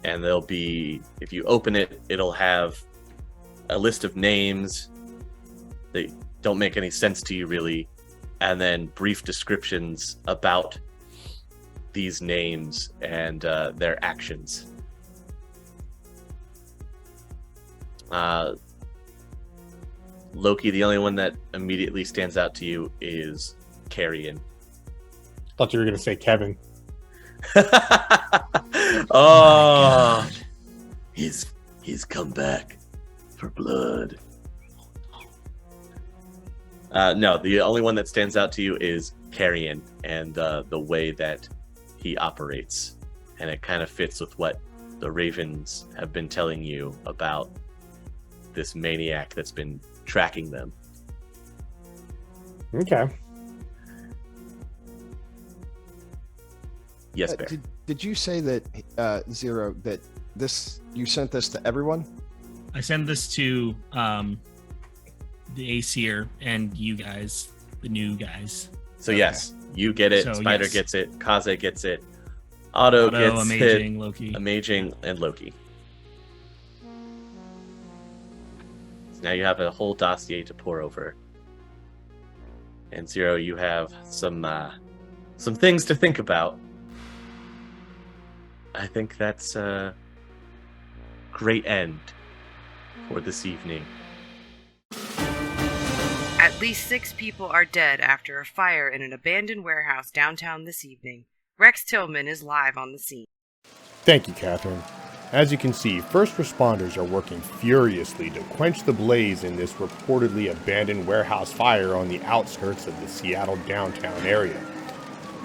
And there'll be, if you open it, it'll have a list of names that don't make any sense to you really, and then brief descriptions about these names and their actions. Loki, the only one that immediately stands out to you is Carrion. Thought you were gonna say Kevin. Oh, he's come back for blood. No, the only one that stands out to you is Carrion and the way that he operates, and it kind of fits with what the Ravens have been telling you about this maniac that's been tracking them. Okay. Yes, Bear. Did you say that Zero that you sent this to everyone? I send this to the Aesir and you guys, the new guys. So yes, you get it. So, Spider yes. gets it. Kaze gets it. Otto gets Amaging, it. Loki. Amaging and Loki. So now you have a whole dossier to pour over. And Zero, you have some things to think about. I think that's a great end for this evening. At least 6 people are dead after a fire in an abandoned warehouse downtown this evening. Rex Tillman is live on the scene. Thank you, Catherine. As you can see, first responders are working furiously to quench the blaze in this reportedly abandoned warehouse fire on the outskirts of the Seattle downtown area.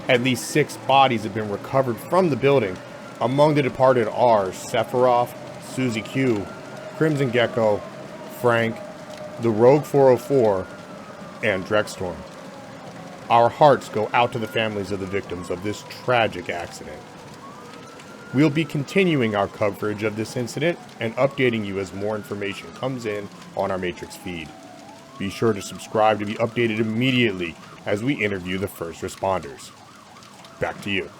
At least 6 bodies have been recovered from the building. Among the departed are Sephiroth, Susie Q, Crimson Gecko, Frank, the Rogue 404, and Drekstorm. Our hearts go out to the families of the victims of this tragic accident. We'll be continuing our coverage of this incident and updating you as more information comes in on our Matrix feed. Be sure to subscribe to be updated immediately as we interview the first responders. Back to you.